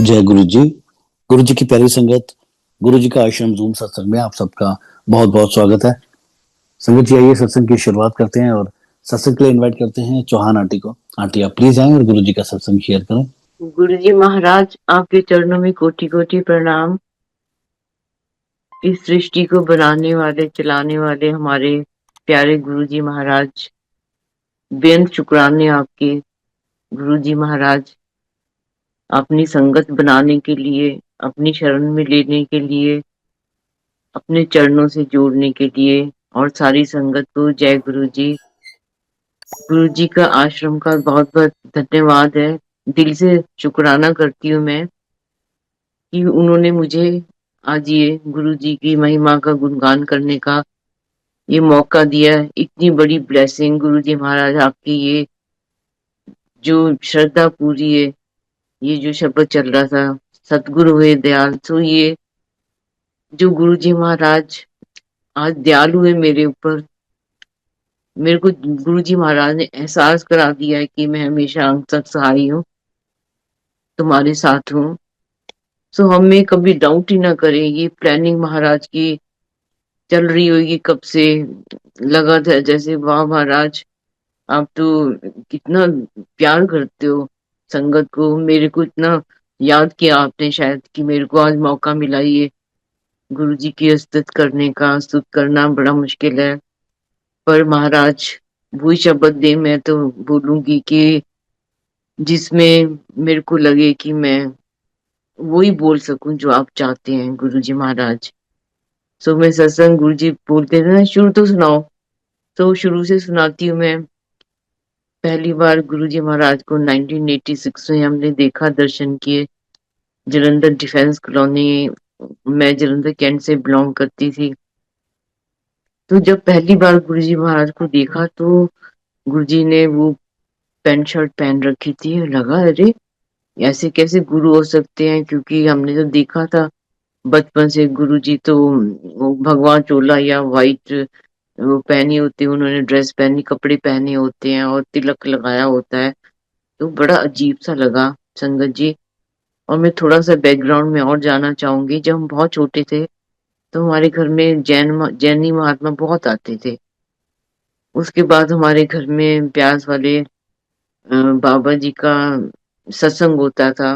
जय गुरु जी। गुरु जी की प्यारी संगत, गुरु जी का आश्रम जूम सत्संग में आप सबका बहुत बहुत स्वागत है। संगत जी, आइए सत्संग की शुरुआत करते हैं और सत्संग के लिए इनवाइट करते हैं चौहान आंटी को। आंटी, आप प्लीज आएं और गुरु जी का सत्संग शेयर करें। गुरु जी महाराज, आपके चरणों में कोटि कोटि प्रणाम। इस सृष्टि को बनाने वाले, चलाने वाले हमारे प्यारे गुरु जी महाराज, बेअंत शुक्राने आपके। गुरु जी महाराज, अपनी संगत बनाने के लिए, अपनी शरण में लेने के लिए, अपने चरणों से जोड़ने के लिए, और सारी संगत को जय गुरु जी। गुरु जी का आश्रम का बहुत बहुत धन्यवाद है। दिल से शुक्राना करती हूँ मैं कि उन्होंने मुझे आज ये गुरु जी की महिमा का गुणगान करने का ये मौका दिया है। इतनी बड़ी ब्लेसिंग गुरु जी महाराज आपकी, ये जो श्रद्धा पूरी है, ये जो शब्द चल रहा था, सतगुरु हुए दयाल। तो ये जो गुरु जी महाराज आज दयालु है मेरे ऊपर, मेरे को गुरु जी महाराज ने एहसास करा दिया है कि मैं हमेशा अंग तक सहाय हूँ, तुम्हारे साथ हूँ। सो हमें कभी डाउट ही ना करें, ये प्लानिंग महाराज की चल रही होगी कब से। लगा था जैसे वाह महाराज, आप तो कितना प्यार करते हो संगत को। मेरे को इतना याद किया आपने शायद कि मेरे को आज मौका मिला ये गुरु जी की स्तुत करने का। स्तुत करना बड़ा मुश्किल है, पर महाराज वही शब्द दे मैं तो बोलूंगी कि जिसमें मेरे को लगे कि मैं वही बोल सकूं जो आप चाहते हैं गुरु जी महाराज। सो मैं सत्संग गुरु जी बोलते थे ना, शुरू तो सुनाओ, तो शुरू से सुनाती हूँ मैं। पहली बार गुरुजी महाराज को 1986 में हमने देखा, दर्शन किए, जलंधर डिफेंस कॉलोनी। मैं जलंधर कैंट से बिलोंग करती थी। तो जब पहली बार गुरुजी महाराज को देखा तो गुरुजी ने वो पैंट शर्ट पहन रखी थी। लगा अरे ऐसे कैसे गुरु हो सकते हैं, क्योंकि हमने तो देखा था बचपन से गुरुजी तो वो भगवा चोला या वाइट वो पहनी होती है, उन्होंने ड्रेस पहनी, कपड़े पहने होते हैं और तिलक लगाया होता है। तो बड़ा अजीब सा लगा संगत जी। और मैं थोड़ा सा बैकग्राउंड में और जाना चाहूंगी। जब हम बहुत छोटे थे तो हमारे घर में जैनी महात्मा बहुत आते थे। उसके बाद हमारे घर में ब्यास वाले बाबा जी का सत्संग होता था।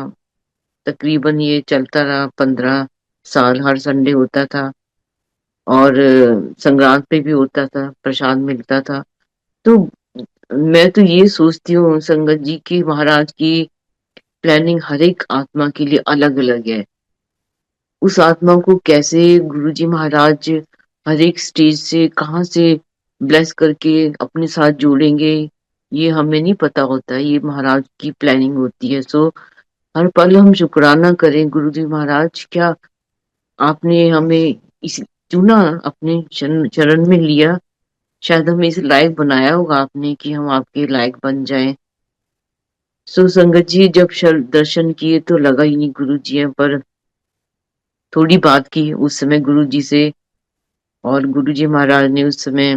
तकरीबन ये चलता रहा 15 साल, हर संडे होता था और संक्रांत पे भी होता था, प्रसाद मिलता था। तो मैं तो ये सोचती हूँ संगत जी की महाराज की प्लानिंग हर एक आत्मा के लिए अलग अलग है। उस आत्मा को कैसे गुरुजी महाराज हर एक स्टेज से कहाँ से ब्लेस करके अपने साथ जोड़ेंगे, ये हमें नहीं पता होता। ये महाराज की प्लानिंग होती है। सो हर पल हम शुक्राना करें गुरुजी महाराज, क्या आपने हमें इस चुना, अपने चरण में लिया। शायद हमें इस लायक बनाया होगा आपने कि हम आपके लायक बन जाएं। सो संगत जी, जब दर्शन किए तो लगा ही नहीं गुरु जी हैं, पर थोड़ी बात की उस समय गुरु जी से, और गुरु जी महाराज ने उस समय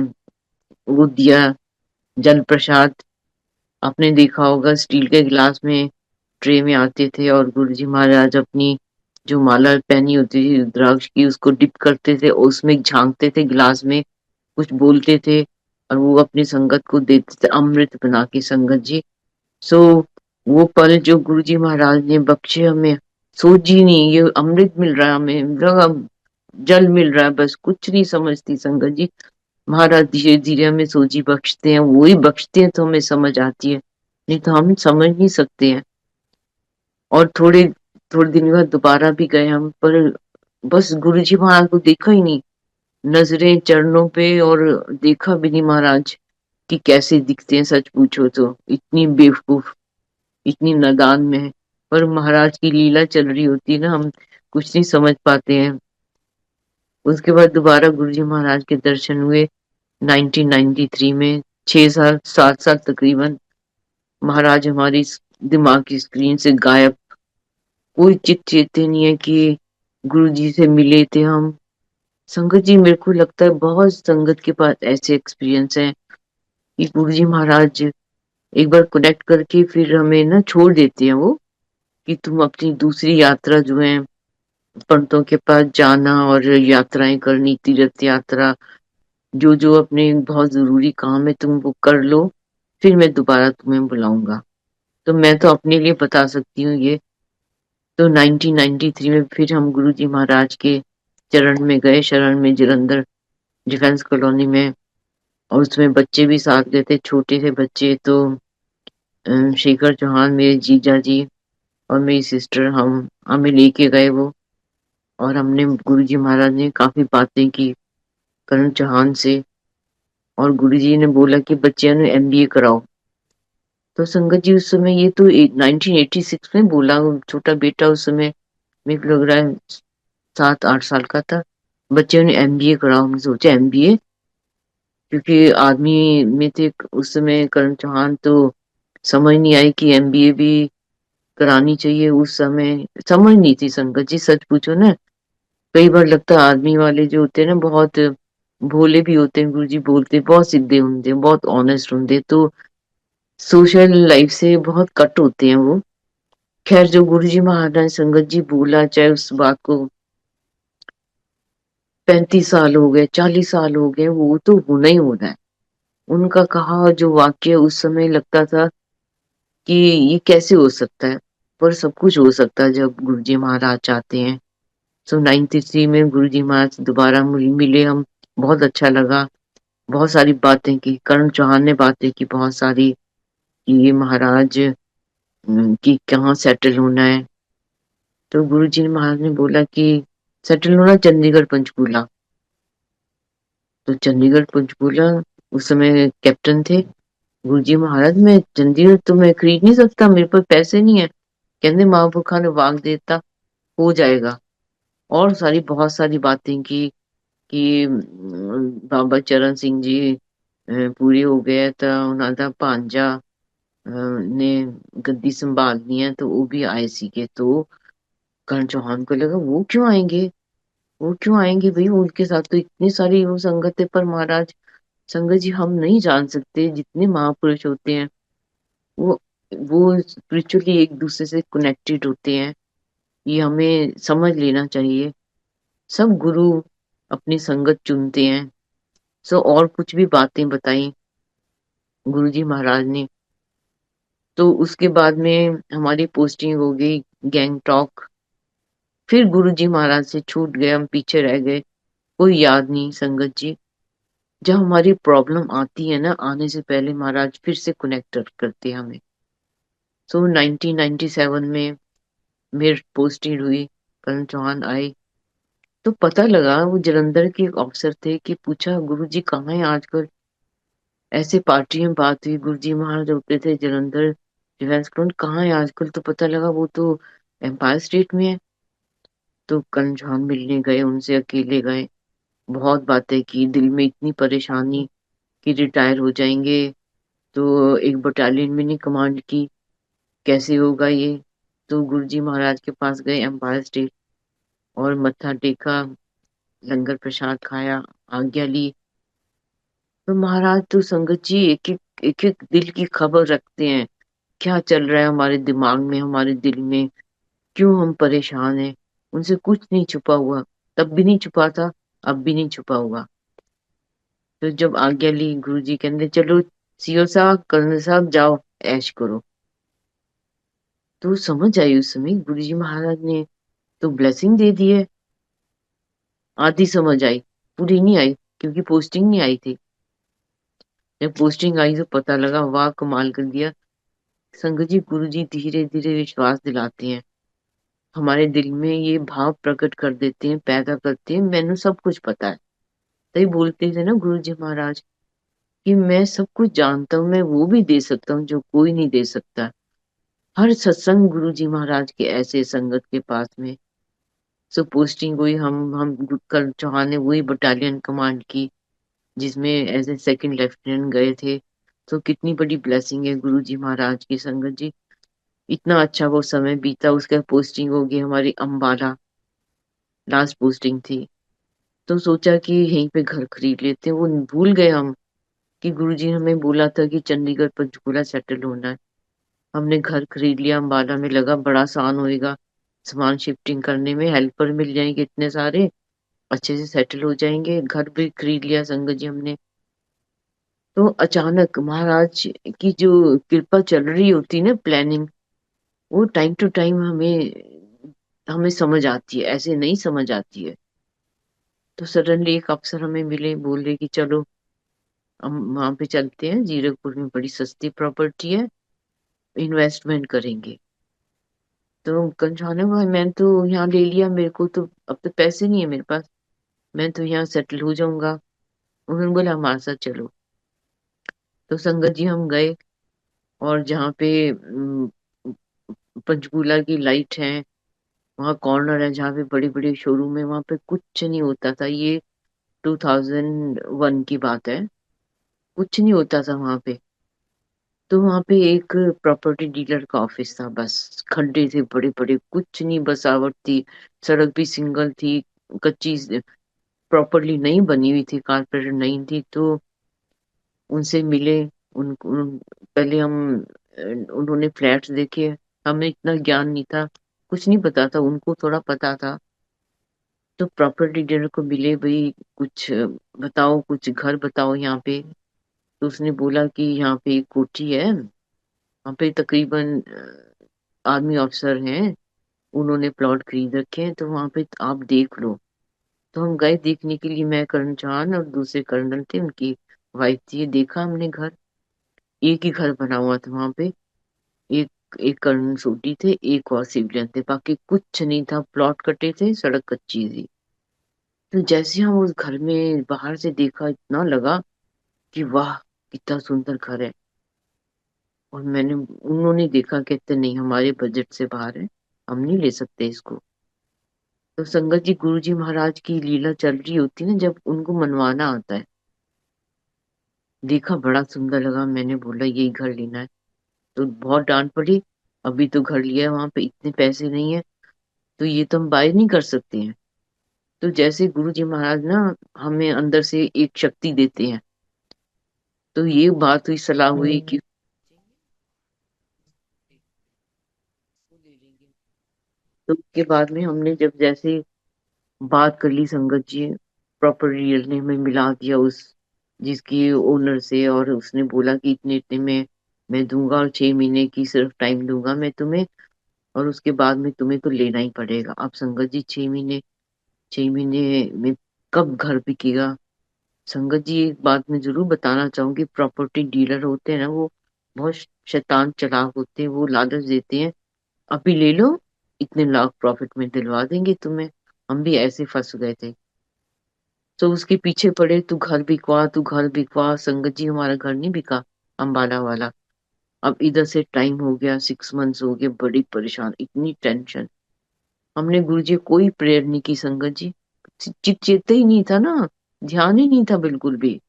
वो दिया जल प्रसाद। आपने देखा होगा स्टील के गिलास में ट्रे में आते थे और गुरु जी महाराज अपनी जो माला पहनी होती थी रुद्राक्ष की, उसको डिप करते थे और उसमें झांकते थे गिलास में, कुछ बोलते थे और वो अपनी संगत को देते थे अमृत बना के संगत जी। सो वो पल जो गुरु जी महाराज ने बख्शे हमें, सोची नहीं, ये अमृत मिल रहा है हमें, लगा जल मिल रहा है, बस कुछ नहीं समझती संगत जी। महाराज धीरे धीरे हमें सोची बख्शते हैं, वो ही बख्शते हैं तो हमें समझ आती है, नहीं तो हम समझ नहीं सकते हैं। और थोड़े थोड़े दिन बाद दोबारा भी गए हम, पर बस गुरु जी महाराज को देखा ही नहीं, नजरें चरणों पे, और देखा भी नहीं महाराज कि कैसे दिखते हैं। सच पूछो तो इतनी बेवकूफ, इतनी नादान में है। पर महाराज की लीला चल रही होती है ना, हम कुछ नहीं समझ पाते हैं। उसके बाद दोबारा गुरुजी महाराज के दर्शन हुए 1993 में, 6 साल 7 साल तकरीबन महाराज हमारी दिमाग की स्क्रीन से गायब। कोई चित चेते नहीं है कि गुरु जी से मिले थे हम। संगत जी, मेरे को लगता है बहुत संगत के पास ऐसे एक्सपीरियंस है कि गुरु जी महाराज एक बार कनेक्ट करके फिर हमें ना छोड़ देते हैं वो, कि तुम अपनी दूसरी यात्रा जो है पंडितों के पास जाना और यात्राएं करनी, तीर्थ यात्रा, जो जो अपने बहुत जरूरी काम है तुम वो कर लो, फिर मैं दोबारा तुम्हें बुलाऊंगा। तो मैं तो अपने लिए बता सकती हूँ ये। तो 1993 में फिर हम गुरु जी महाराज के चरण में गए, शरण में, जलंधर डिफेंस कॉलोनी में। और उसमें बच्चे भी साथ गए थे, छोटे थे बच्चे। तो शेखर चौहान मेरे जीजा जी और मेरी सिस्टर, हम हमें लेके गए वो। और हमने, गुरु जी महाराज ने काफी बातें की करण चौहान से। और गुरु जी ने बोला कि बच्चियों ने एमबीए कराओ। तो संगत जी उस समय, ये तो 1986 में बोला, छोटा बेटा उस समय मेरे को लग रहा है 7-8 साल का था। बच्चों ने एमबीए कराओ। हमने सोचा एमबीए, क्योंकि आर्मी में थे उस समय करण चौहान। तो समझ नहीं आई कि एमबीए भी करानी चाहिए उस समय, समझ नहीं थी संगत जी, सच पूछो ना। कई बार लगता है आर्मी वाले जो होते हैं ना बहुत भोले भी होते हैं, गुरुजी बोलते बहुत सीधे होते हैं, बहुत ऑनेस्ट होते हैं, तो सोशल लाइफ से बहुत कट होते हैं वो। खैर, जो गुरुजी महाराज संगत जी बोला, चाहे उस बात को 35 साल हो गए, 40 साल हो गए, वो तो होना ही होना है। उनका कहा जो वाक्य उस समय लगता था कि ये कैसे हो सकता है, पर सब कुछ हो सकता है जब गुरुजी महाराज चाहते हैं। सो 93 में गुरुजी महाराज से दोबारा मिले हम। बहुत अच्छा लगा। बहुत सारी बातें की, करण चौहान ने बातें की बहुत सारी, कि ये महाराज कि कहाँ सेटल होना है। तो गुरुजी महाराज ने बोला कि सेटल होना चंडीगढ़ पंचकूला। तो चंडीगढ़ पंचकूला, उस समय कैप्टन थे गुरुजी महाराज। मैं चंडीगढ़ तो मैं खरीद नहीं सकता, मेरे पास पैसे नहीं है। कहते महापुरखा ने वाक देता, हो जाएगा। और सारी बहुत सारी बातें की कि बाबा चरण सिंह जी पूरे हो गए तो उन्होंने भांजा ने गद्दी संभालनी है, तो वो भी आए सीगे। तो करण चौहान को लगा वो क्यों आएंगे, वो क्यों आएंगे भाई, उनके साथ तो इतनी सारी वो संगत है। पर महाराज, संगत जी हम नहीं जान सकते, जितने महापुरुष होते हैं वो वो स्पिरिचुअली एक दूसरे से कनेक्टेड होते हैं, ये हमें समझ लेना चाहिए। सब गुरु अपनी संगत चुनते हैं। सो और कुछ भी बातें बताई गुरुजी महाराज ने। तो उसके बाद में हमारी पोस्टिंग हो गई गैंगटॉक। फिर गुरुजी महाराज से छूट गए, हम पीछे रह गए, कोई याद नहीं संगत जी। जब हमारी प्रॉब्लम आती है ना, आने से पहले महाराज फिर से कनेक्ट करते हैं हमें। सो 1997 में मेरी पोस्टिंग हुई, करण चौहान आए। तो पता लगा वो जलंधर के एक अफसर थे, कि पूछा गुरुजी कहाँ है आजकल। ऐसे पार्टी में बात हुई, गुरुजी महाराज होते थे जलंधर डिफेंस ग्राउंड, कहाँ है आजकल। तो पता लगा वो तो एम्पायर स्टेट में है। तो करण चौहान मिलने गए उनसे, अकेले गए, बहुत बातें की, दिल में इतनी परेशानी कि रिटायर हो जाएंगे तो एक बटालियन में नहीं कमांड की, कैसे होगा ये। तो गुरुजी महाराज के पास गए एम्पायर स्टेट, और मत्था टेका, लंगर प्रसाद खाया, आज्ञा ली। तो महाराज तो संगत जी एक एक दिल की खबर रखते हैं, क्या चल रहा है हमारे दिमाग में, हमारे दिल में, क्यों हम परेशान हैं। उनसे कुछ नहीं छुपा हुआ, तब भी नहीं छुपा था, अब भी नहीं छुपा हुआ। तो जब आज्ञा ली, गुरु जी कहते चलो सीओ साहब, कर्नल साहब, जाओ ऐश करो। तो समझ आई उस समय गुरु जी महाराज ने तो ब्लेसिंग दे दी है। आधी समझ आई, पूरी नहीं आई, क्योंकि पोस्टिंग नहीं आई थी। जब पोस्टिंग आई तो पता लगा, वाह कमाल कर दिया। संगत जी, गुरु जी धीरे धीरे विश्वास दिलाते हैं, हमारे दिल में ये भाव प्रकट कर देते हैं, पैदा करते हैं, मैंने सब कुछ पता है। तभी बोलते थे ना गुरु जी महाराज कि मैं सब कुछ जानता हूँ, मैं वो भी दे सकता हूँ जो कोई नहीं दे सकता। हर सत्संग गुरु जी महाराज के ऐसे संगत के पास में। सो पोस्टिंग हुई, हम कल चौहान ने वही बटालियन कमांड की, जिसमें एज ए सेकंड लेफ्टिनेंट गए थे। तो कितनी बड़ी ब्लेसिंग है गुरु जी महाराज की संगत जी। इतना अच्छा वो समय बीता, उसका पोस्टिंग हो गई हमारी अम्बाला, लास्ट पोस्टिंग थी। तो सोचा कि यहीं पे घर खरीद लेते हैं, वो भूल गए हम कि गुरुजी ने हमें बोला था कि चंडीगढ़ पंचकूला सेटल होना है। हमने घर खरीद लिया अम्बाला में, लगा बड़ा आसान होएगा सामान शिफ्टिंग करने में, हेल्पर मिल जाएंगे इतने सारे, अच्छे से सेटल हो जाएंगे। घर भी खरीद लिया संगत जी हमने। तो अचानक महाराज की जो कृपा चल रही होती ना, प्लानिंग, वो टाइम टू टाइम हमें हमें समझ आती है, ऐसे नहीं समझ आती है। तो सडनली एक अफसर हमें मिले, बोल रहे कि चलो हम वहां पे चलते हैं, जीरकपुर में बड़ी सस्ती प्रॉपर्टी है, इन्वेस्टमेंट करेंगे। तो कंचाने भाई, मैंने तो यहाँ ले लिया, मेरे को तो अब तो पैसे नहीं है मेरे पास, मैं तो यहाँ सेटल हो जाऊंगा। उन्होंने बोला हमारे साथ चलो। तो संगत जी हम गए, और जहाँ पे पंचकूला की लाइट है, वहाँ कॉर्नर है जहाँ पे बड़ी बड़ी शोरूम है, वहाँ पे कुछ नहीं होता था। ये 2001 की बात है, कुछ नहीं होता था वहाँ पे। तो वहाँ पे एक प्रॉपर्टी डीलर का ऑफिस था, बस खड्डे थे बड़े बड़े, कुछ नहीं बसावट थी। सड़क भी सिंगल थी, कच्ची, प्रॉपरली नहीं बनी हुई थी, कारपेंटर नहीं थी। तो उनसे मिले, पहले हम उन्होंने फ्लैट्स देखे। हमें इतना ज्ञान नहीं था, कुछ नहीं पता था, उनको थोड़ा पता था। तो प्रॉपर्टी डीलर को मिले, भाई कुछ बताओ, कुछ घर बताओ यहाँ पे। तो उसने बोला कि यहाँ पे एक कोठी है, वहाँ पे तकरीबन आर्मी ऑफिसर हैं, उन्होंने प्लॉट खरीद रखे हैं, तो वहाँ पे आप देख लो। तो हम गए देखने के लिए, मैं, करण चांद और दूसरे कर्नल थे, उनकी वाइफ थी। देखा हमने घर, एक ही घर बना हुआ था वहां पे। एक एक कर्नल सोटी थे, एक और सिविलियन थे, बाकी कुछ नहीं था, प्लॉट कटे थे, सड़क कच्ची थी। तो जैसे हम उस घर में बाहर से देखा, इतना लगा कि वाह, कितना सुंदर घर है। और मैंने, उन्होंने देखा, कहते नहीं हमारे बजट से बाहर है, हम नहीं ले सकते इसको। तो संगत जी, गुरु जी महाराज की लीला चल रही होती है ना, जब उनको मनवाना आता है। देखा, बड़ा सुंदर लगा, मैंने बोला यही घर लेना है। तो बहुत डांट पड़ी, अभी तो घर लिया है, वहां पे इतने पैसे नहीं है, तो ये तो हम बाय नहीं कर सकते हैं। तो जैसे गुरु जी महाराज ना हमें अंदर से एक शक्ति देते हैं, तो ये बात हुई, सलाह हुई कि तो उसके बाद में हमने जब जैसे बात कर ली संगत जी, प्रॉपर रियल ने हमें मिला दिया उस जिसकी ओनर से, और उसने बोला कि इतने इतने में मैं दूंगा, और 6 महीने की सिर्फ टाइम दूंगा मैं तुम्हें, और उसके बाद में तुम्हें तो लेना ही पड़ेगा। अब संगत जी, 6 महीने, 6 महीने में कब घर बिकेगा? संगत जी, एक बात मैं जरूर बताना चाहूंगी, प्रॉपर्टी डीलर होते हैं ना, वो बहुत शैतान चालाक होते हैं, वो लालच देते हैं, अभी ले लो, इतने लाख प्रॉफिट में दिलवा देंगे तुम्हें। हम भी ऐसे फंस गए थे, तो उसके पीछे पड़े, तू घर बिकवा, तू घर बिकवा। संगत जी, हमारा घर नहीं बिका, अम्बाला वाला। अब इधर से टाइम हो गया, 6 मंथ्स हो गए, बड़ी परेशान, इतनी टेंशन। हमने गुरु जी कोई प्रेयर नहीं की संगत जी, चित चेते ही नहीं था ना, ध्यान ही नहीं था बिल्कुल भी।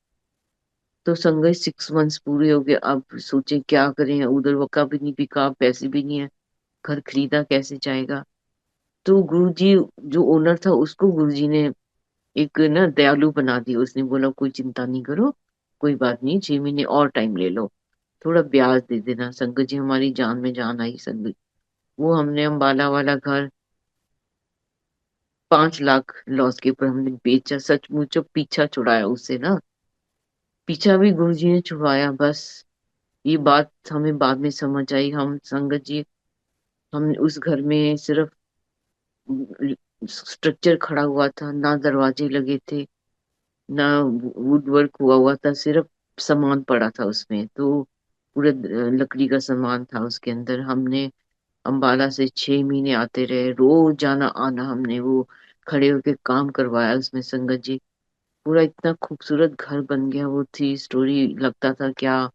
तो संगत 6 मंथ्स पूरे हो गए, अब सोचे क्या करें, उधर वका भी नहीं बिका, पैसे भी नहीं है, घर खरीदा कैसे जाएगा। तो गुरु जी, जो ओनर था, उसको गुरु जी ने एक ना दयालु बना दिया। उसने बोला कोई चिंता नहीं करो, कोई बात नहीं, 6 महीने और टाइम ले लो, थोड़ा ब्याज दे देना। संगत जी, हमारी जान में जान आई संगत। वो हमने अम्बाला वाला घर 5 लाख लॉस के ऊपर हमने बेचा, सचमुच पीछा छुड़ाया उससे ना, पीछा भी गुरुजी ने छुड़वाया बस। ये बात हमें बाद में समझ आई। हम संगत जी, हम उस घर में सिर्फ स्ट्रक्चर खड़ा हुआ था, ना दरवाजे लगे थे, ना वुड वर्क हुआ हुआ था, सिर्फ सामान पड़ा था उसमें। तो पूरे लकड़ी का सामान था उसके अंदर। हमने अंबाला से 6 महीने आते रहे, रोज जाना आना, हमने वो खड़े होके काम करवाया उसमें संगत जी। पूरा इतना खूबसूरत घर बन गया, वो थ्री स्टोरी, लगता था क्या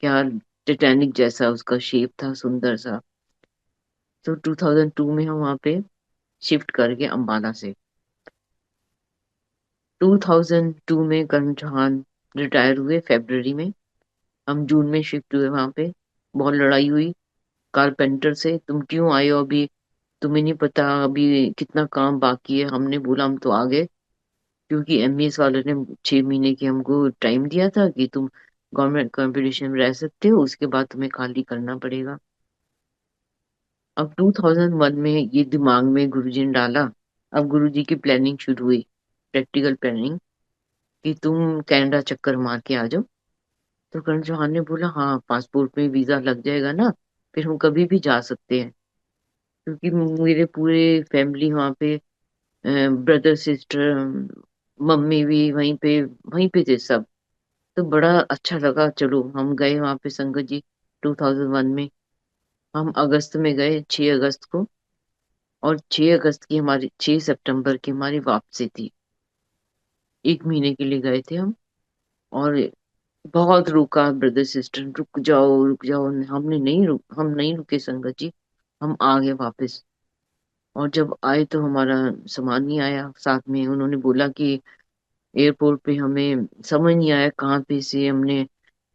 क्या, टिटैनिक जैसा उसका शेप था, सुंदर सा। तो 2002 में हम वहाँ पे शिफ्ट कर गए अम्बाला से। 2002 में करण चौहान रिटायर हुए फरवरी में, हम जून में शिफ्ट हुए वहाँ पे। बहुत लड़ाई हुई कारपेंटर से, तुम क्यों आए हो अभी, तुम्हें नहीं पता अभी कितना काम बाकी है। हमने बोला हम तो आ गए, क्योंकि एमईएस वालों ने 6 महीने की हमको टाइम दिया था कि तुम गवर्नमेंट कंपटीशन में रह सकते हो, उसके बाद तुम्हें खाली करना पड़ेगा। अब 2001 में ये दिमाग में गुरुजी ने डाला। अब गुरुजी की प्लानिंग शुरू हुई, प्रैक्टिकल प्लानिंग, कि तुम कनाडा चक्कर मार के आ जाओ। तो करण चौहान ने बोला हाँ, पासपोर्ट में वीजा लग जाएगा ना, फिर हम कभी भी जा सकते हैं। क्योंकि मेरे पूरे फैमिली वहाँ पे, ब्रदर सिस्टर, मम्मी भी वहीं पे थे सब। तो बड़ा अच्छा लगा, चलो हम गए वहाँ पे संगत जी 2001 में। हम अगस्त में गए, 6 अगस्त को। और 6 अगस्त की हमारी, 6 सितंबर की हमारी वापसी थी। 1 महीने के लिए गए थे हम। और बहुत रुका ब्रदर सिस्टर, रुक जाओ रुक जाओ, हम नहीं रुके संगत जी। हम आ गए वापस। और जब आए तो हमारा सामान नहीं आया साथ में। उन्होंने बोला कि एयरपोर्ट पे हमें समझ नहीं आया कहाँ पे से हमने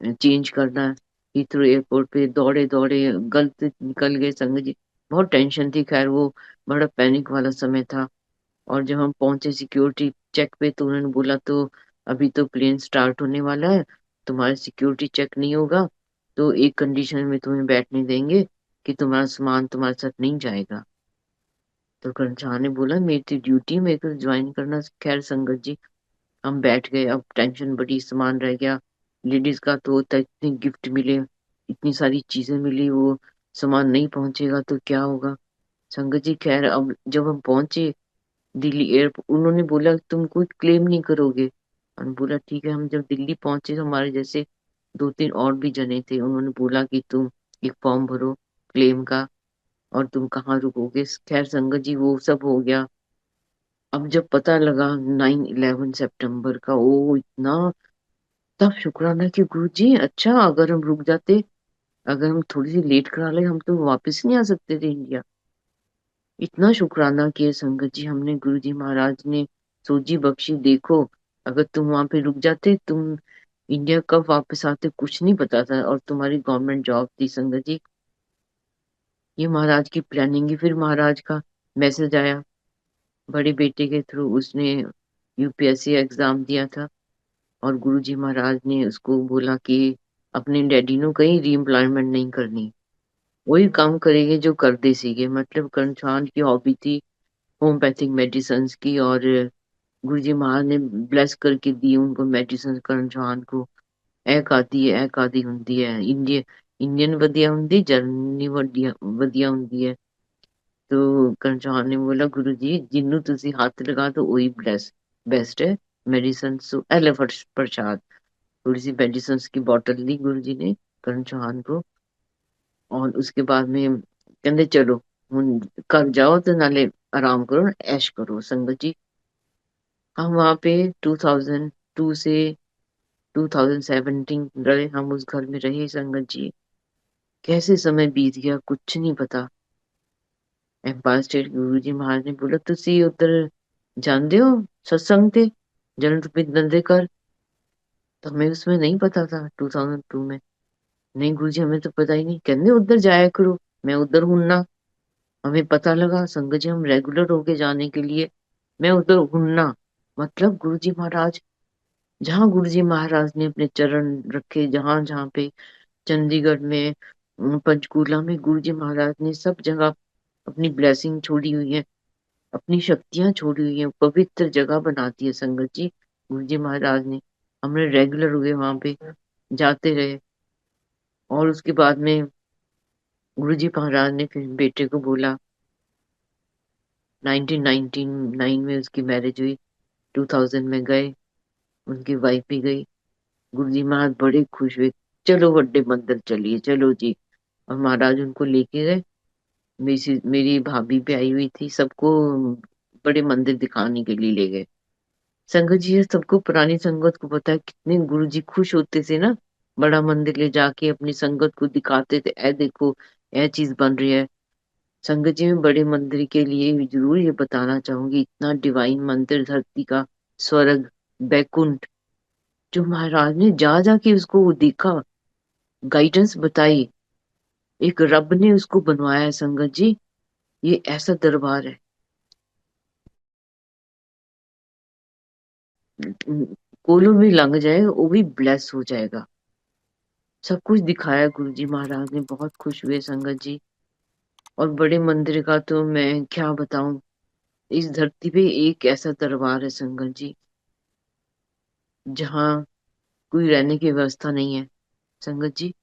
चेंज करना है। हीथ्रो एयरपोर्ट पे दौड़े दौड़े गलत निकल गए संगत जी। बहुत टेंशन थी, खैर वो बड़ा पैनिक वाला समय था। और जब हम पहुंचे सिक्योरिटी चेक पे, तो उन्होंने बोला तो अभी तो प्लेन स्टार्ट होने वाला है, तुम्हारा सिक्योरिटी चेक नहीं होगा, तो एक कंडीशन में तुम्हें बैठने देंगे, कि तुम्हारा सामान तुम्हारे साथ नहीं जाएगा। तो कर्नशाह ने बोला मेरी तो ड्यूटी, मेरे को ज्वाइन करना। खैर संगत जी, हम बैठ गए। अब टेंशन बड़ी, सामान रह गया। लेडीज का तो होता है, इतने गिफ्ट मिले, इतनी सारी चीजें मिली, वो सामान नहीं पहुंचेगा तो क्या होगा। संगत जी खैर, अब जब हम पहुंचे दिल्ली एयरपोर्ट, उन्होंने बोला तुम कोई क्लेम नहीं करोगे। हमने बोला ठीक है। हम जब दिल्ली पहुंचे तो हमारे जैसे 2-3 और भी जने थे। उन्होंने बोला कि तुम एक फॉर्म भरो क्लेम का, और तुम कहाँ रुकोगे। खैर संगत जी वो सब हो गया। अब जब पता लगा 9/11 सितंबर का, ओ इतना, तब शुक्राना कि गुरु जी, अच्छा अगर हम रुक जाते, अगर हम थोड़ी सी लेट करा ले, हम तो वापस नहीं आ सकते थे इंडिया। इतना शुक्राना किए संगत जी हमने, गुरु जी महाराज ने सोजी बख्शी। देखो, अगर तुम वहां पे रुक जाते, तुम इंडिया कब वापस आते कुछ नहीं पता था, और तुम्हारी गवर्नमेंट जॉब थी संगत जी। ये महाराज की प्लानिंग ही। फिर महाराज का मैसेज आया बड़े बेटे के थ्रू, उसने यूपीएससी एग्जाम दिया था। और गुरुजी महाराज ने उसको बोला कि अपने डैडी नो कहीं री एम्प्लॉयमेंट नहीं करनी, वही काम करेंगे जो करते सीखे। मतलब करण की हॉबी थी होम्योपैथिक मेडिसिन की। और गुरुजी महाराज ने ब्लेस करके दी उनको मेडिसिन। करण चौहान को एक आती है, एक आदि ਹੁੰਦੀ है, इंडियन ਵਧੀਆ ਹੁੰਦੀ, जर्मनी ਵਧੀਆ ਹੁੰਦੀ है। तो करण चौहान ने बोला गुरु जी जिन्नू तुसी हथ लगा तो वही बेस्ट है मेडिसिन। सो एले प्रसाद, थोड़ी सी मेडिसिन की बोतल दी गुरु जी ने करण चौहान को। और उसके बाद में कहते चलो हुन घर जाओ तो नाले आराम करो, ऐश करो संगत जी। हम वहाँ पे 2002 से 2017 रहे, हम उस घर में रहे संगत जी। कैसे समय बीत गया कुछ नहीं पता। एम्पायर स्टेट गुरु जी महाराज ने बोला तुसी उधर जानते हो सत्संग थे जनरल रुपिंदर दे घर। तो हमें उसमें नहीं पता था 2002 में। नहीं गुरु जी हमें तो पता ही नहीं, कहते उधर जाया करो, मैं उधर हूं ना। हमें पता लगा संगत जी हम रेगुलर होके जाने के लिए, मैं उधर हूं ना। मतलब गुरु जी महाराज, जहाँ गुरु जी महाराज ने अपने चरण रखे, जहां जहाँ पे चंडीगढ़ में, पंचकूला में, गुरु जी महाराज ने सब जगह अपनी ब्लेसिंग छोड़ी हुई है, अपनी शक्तियां छोड़ी हुई है। पवित्र जगह बनाती है संगत जी गुरु जी महाराज ने। हमने रेगुलर हुए वहां पे, जाते रहे। और उसके बाद में गुरु जी महाराज ने फिर बेटे को बोला, 1999 में उसकी मैरिज हुई, 2000 में गए, उनकी वाइफ भी गई। गुरु जी महाराज बड़े खुश हुए, चलो बड़े मंदिर चलिए चलो जी। और महाराज उनको लेके गए। मेरी भाभी भी आई हुई थी, सबको बड़े मंदिर दिखाने के लिए ले गए। संगत जी ये सबको, पुरानी संगत को पता है कितने गुरुजी खुश होते थे ना, बड़ा मंदिर ले जाके अपनी संगत को दिखाते थे, ए देखो यह चीज बन रही है। संगत जी में बड़े मंदिर के लिए भी जरूर ये बताना चाहूंगी, इतना डिवाइन मंदिर, धरती का स्वर्ग, बैकुंठ, जो महाराज ने जा जाके उसको वो देखा, गाइडेंस बताई, एक रब ने उसको बनवाया है संगत जी। ये ऐसा दरबार है, कोलों भी लंघ जाएगा वो भी ब्लेस हो जाएगा। सब कुछ दिखाया गुरु जी महाराज ने, बहुत खुश हुए संगत जी। और बड़े मंदिर का तो मैं क्या बताऊं। इस धरती पे एक ऐसा दरबार है संगत जी, जहाँ कोई रहने की व्यवस्था नहीं है। संगत जी,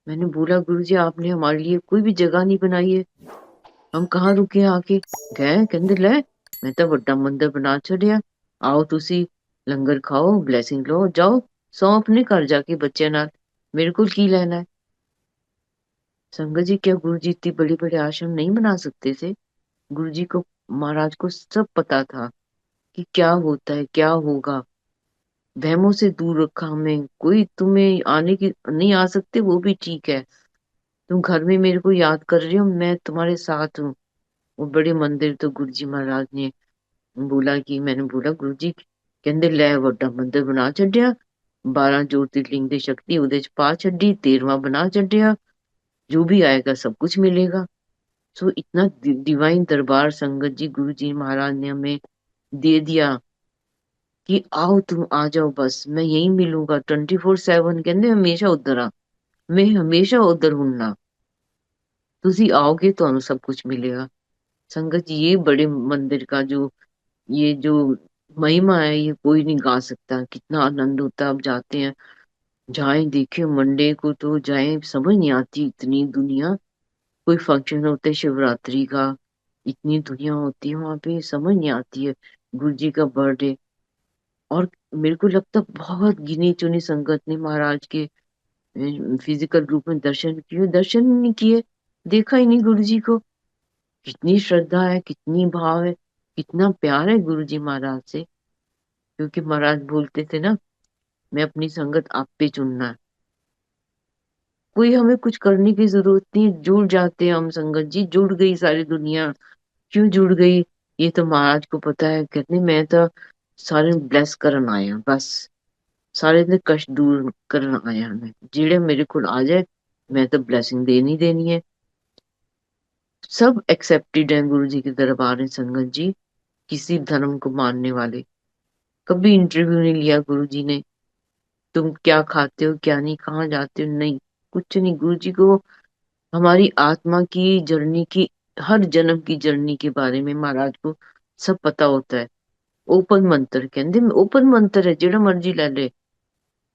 मैंने बोला गुरु जी आपने हमारे लिए कोई भी जगह नहीं बनाई है, हम कहाँ रुके आके। गए कहते ले मैं तो बड़ा मंदिर बना छड़िया, आओ तुसी लंगर खाओ ब्लैसिंग लो जाओ, सौ अपने घर जाके बच्चे नाल, मेरे को की लेना है। संगत जी, क्या गुरु जी इतनी बड़े बड़े आश्रम नहीं बना सकते थे? गुरु जी को, महाराज को सब पता था कि क्या होता है क्या होगा। वहमों से दूर रखा हमें, कोई तुम्हें आने की नहीं आ सकते वो भी ठीक है, तुम घर में मेरे को याद कर रहे हो, मैं तुम्हारे साथ हूँ। वो बड़े मंदिर तो गुरु जी महाराज ने बोला कि, मैंने बोला गुरु जी कहते ले वड्डा मंदिर बना छड्या, 12 ज्योतिर्लिंग दी शक्ति उदे च पा छड्डी, 13वां बना छड्या, जो भी आएगा सब कुछ मिलेगा। सो इतना डिवाइन दरबार संगत जी गुरु जी महाराज ने हमें दे दिया कि आओ तुम आ जाओ, बस मैं यहीं मिलूंगा 24/7। कहते हमेशा उधर आ, मैं हमेशा उधर हूं, तुसी आओगे तो सब कुछ मिलेगा। संगत जी, ये बड़े मंदिर का जो ये जो महिमा है ये कोई नहीं गा सकता। कितना आनंद होता है, अब जाते हैं जाएं देखें मंडे को तो जाएं, समझ नहीं आती इतनी दुनिया। कोई फंक्शन होता है शिवरात्रि का, इतनी दुनिया होती है वहां पे, समझ नहीं आती है। गुरु जी का बर्थडे, और मेरे को लगता है बहुत गिनी चुनी संगत ने महाराज के फिजिकल रूप में दर्शन किए, दर्शन ही नहीं किए, देखा ही नहीं गुरु जी को। कितनी श्रद्धा है, कितनी भाव है, कितना प्यार है गुरु जी महाराज से। क्योंकि महाराज बोलते थे ना, मैं अपनी संगत आप पे चुनना है, कोई हमें कुछ करने की जरूरत नहीं है, जुड़ जाते हैं हम। संगत जी जुड़ गई सारी दुनिया, क्यों जुड़ गई ये तो महाराज को पता है। कहते मैं तो सारे ब्लेस करन आया बस, सारे दे कष्ट दूर करन आया, मैं जेड़े मेरे को आ जाए मैं तो ब्लेसिंग देनी देनी है। सब एक्सेप्टेड है गुरु जी के दरबार में संगत जी, किसी धर्म को मानने वाले। कभी इंटरव्यू नहीं लिया गुरु जी ने, तुम क्या खाते हो क्या नहीं, कहाँ जाते हो, नहीं कुछ नहीं। गुरु जी को हमारी आत्मा की जर्नी की, हर जन्म की जर्नी के बारे में महाराज को सब पता होता है। ओपन मंत्र कहते, ओपन मंत्र है, जेड़ा मर्जी ले ले।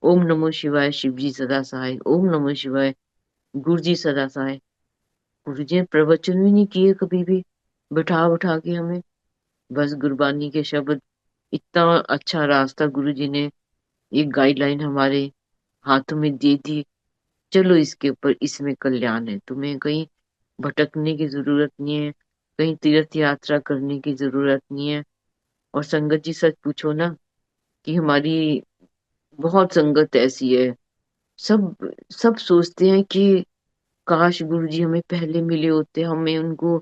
ओम नमो शिवाय शिव जी सदा सहाय, ओम नमो शिवाय गुरु जी सदा सहाय। गुरु जी ने प्रवचन भी नहीं किए कभी भी, बिठा बिठा के हमें बस गुरबानी के शब्द। इतना अच्छा रास्ता गुरु जी ने, एक गाइडलाइन हमारे हाथों में दे दी, चलो इसके ऊपर, इसमें कल्याण है, तुम्हें कहीं भटकने की जरूरत नहीं है, कहीं तीर्थ यात्रा करने की जरूरत नहीं है। और संगत जी सच पूछो ना, कि हमारी बहुत संगत ऐसी है, सब सब सोचते हैं कि काश गुरु जी हमें पहले मिले होते, हमें उनको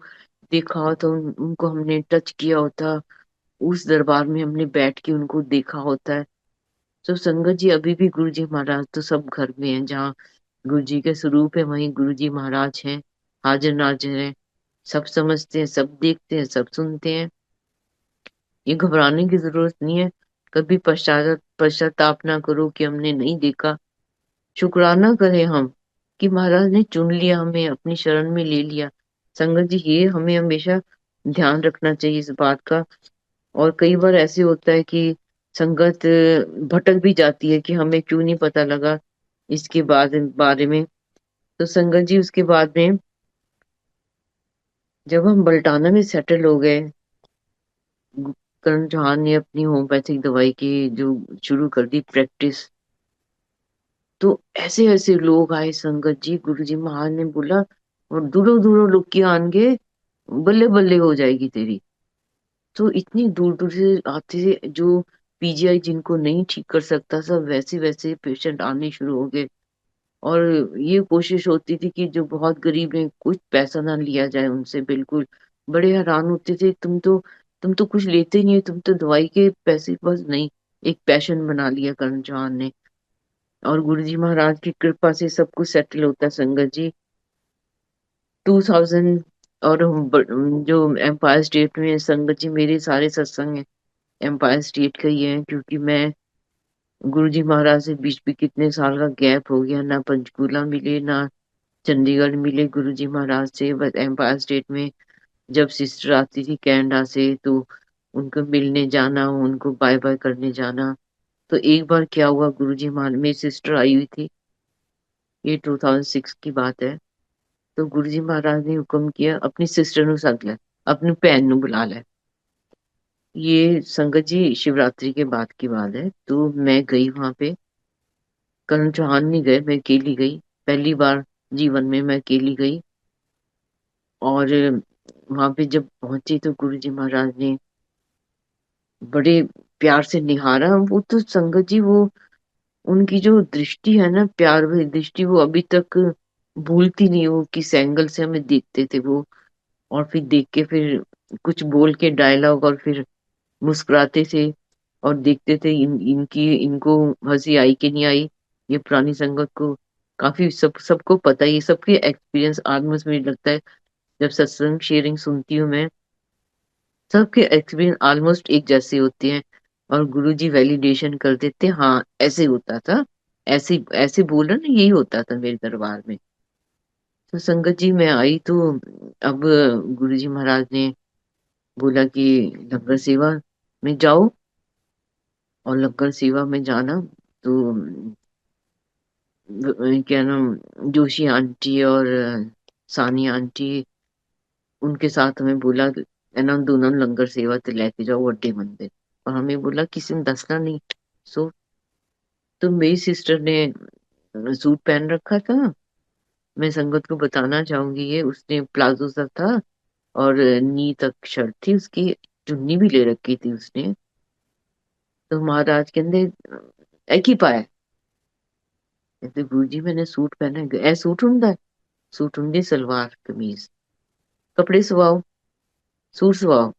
देखा होता, उनको हमने टच किया होता, उस दरबार में हमने बैठ के उनको देखा होता है। तो संगत जी अभी भी गुरु जी महाराज तो सब घर में है, जहाँ गुरु जी के स्वरूप है वहीं गुरु जी महाराज हैं, हाजिर नाजिर हैं। सब समझते हैं, सब देखते हैं, सब सुनते हैं। ये घबराने की जरूरत नहीं है। कभी पश्चाताप ना करो कि हमने नहीं देखा। शुक्राना करें हम कि महाराज ने चुन लिया, हमें अपनी शरण में ले लिया। संगत जी, ये हमें हमेशा ध्यान रखना चाहिए इस बात का। और कई बार ऐसे होता है कि संगत भटक भी जाती है कि हमें क्यों नहीं पता लगा इसके बाद बारे में। तो संगत जी उसके बाद में, जब हम बल्टाना में सेटल हो गए, करण जहान ने अपनी होम्योपैथिक दवाई की जो शुरू कर दी प्रैक्टिस, तो ऐसे ऐसे लोग आए संगत जी, गुरु जी महाराज ने बोला और दूरों दूरों लोग की आनगे, बल्ले बल्ले हो जाएगी तेरी। तो इतनी दूर दूर से आते थे, जो पीजीआई जिनको नहीं ठीक कर सकता, सब वैसे वैसे पेशेंट आने शुरू हो गए। और ये कोशिश होती थी कि जो बहुत गरीब हैं कुछ पैसा ना लिया जाए उनसे, बिल्कुल। बड़े हैरान होते थे, तुम तो कुछ लेते नहीं हो, तुम तो दवाई के पैसे बस नहीं। एक पैशन बना लिया करण जहान ने। और गुरुजी महाराज की कृपा से सब कुछ सेटल होता है संगत जी। 2000, और जो एम्पायर स्टेट में संगत जी, मेरे सारे सत्संग एम्पायर स्टेट का ही है, क्योंकि मैं गुरुजी महाराज से बीच में कितने साल का गैप हो गया, ना पंचकूला मिले, ना चंडीगढ़ मिले गुरुजी महाराज से, बस एम्पायर स्टेट में जब सिस्टर आती थी कनाडा से तो उनको मिलने जाना, उनको बाय बाय करने जाना। तो एक बार क्या हुआ, गुरुजी महाराज, मेरी सिस्टर आई हुई थी, ये 2006 की बात है। तो गुरुजी महाराज ने हुक्म किया अपनी सिस्टर नु सद लै, अपनी भैन नु बुला लै। ये संगत जी शिवरात्रि के बाद की बात है। तो मैं गई वहां पे, करण चौहान नहीं गए, मैं अकेली गई। पहली बार जीवन में मैं अकेली गई। और वहां पे जब पहुंची तो गुरुजी महाराज ने बड़े प्यार से निहारा। वो तो संगत जी, वो उनकी जो दृष्टि है ना, प्यार भरी दृष्टि, वो अभी तक भूलती नहीं। वो किस एंगल से हमें देखते थे वो, और फिर देख के फिर कुछ बोल के डायलॉग, और फिर मुस्कुराते थे और देखते थे इनको हंसी आई कि नहीं आई। ये पुरानी संगत को काफी सबको पता है, ये सबके एक्सपीरियंस ऑलमोस्ट मुझे लगता है। जब सत्संग शेयरिंग सुनती हूँ मैं, सबके एक्सपीरियंस ऑलमोस्ट एक जैसे होते हैं। और गुरुजी वैलिडेशन कर देते हैं, हाँ ऐसे होता था, ऐसे ऐसे बोल रहा ना, यही होता था मेरे दरबार में। तो संगत जी मैं आई तो अब गुरुजी महाराज ने बोला कि लंगर सेवा में जाओ। और लंगर सेवा में जाना तो क्या नाम, जोशी आंटी और सानी आंटी, उनके साथ हमें बोला कि इन्होंने दोनों ने लंगर सेवा ते लेके जाओ वड्डे मंदिर। और हमें बोला किसी ने दसना नहीं। सो तो मेरी सिस्टर ने सूट पहन रखा था। मैं संगत को बताना चाहूंगी, ये उसने प्लाजो सा था और नी तक शर्ट थी उसकी, चुन्नी भी ले रखी थी उसने। तो महाराज कहते एक ही पाया। कहते गुरु जी मैंने सूट पहना है। ए सूट हुंदा है? सूट हुंदी सलवार कमीज, कपड़े सवाओ, सूट सवाओ।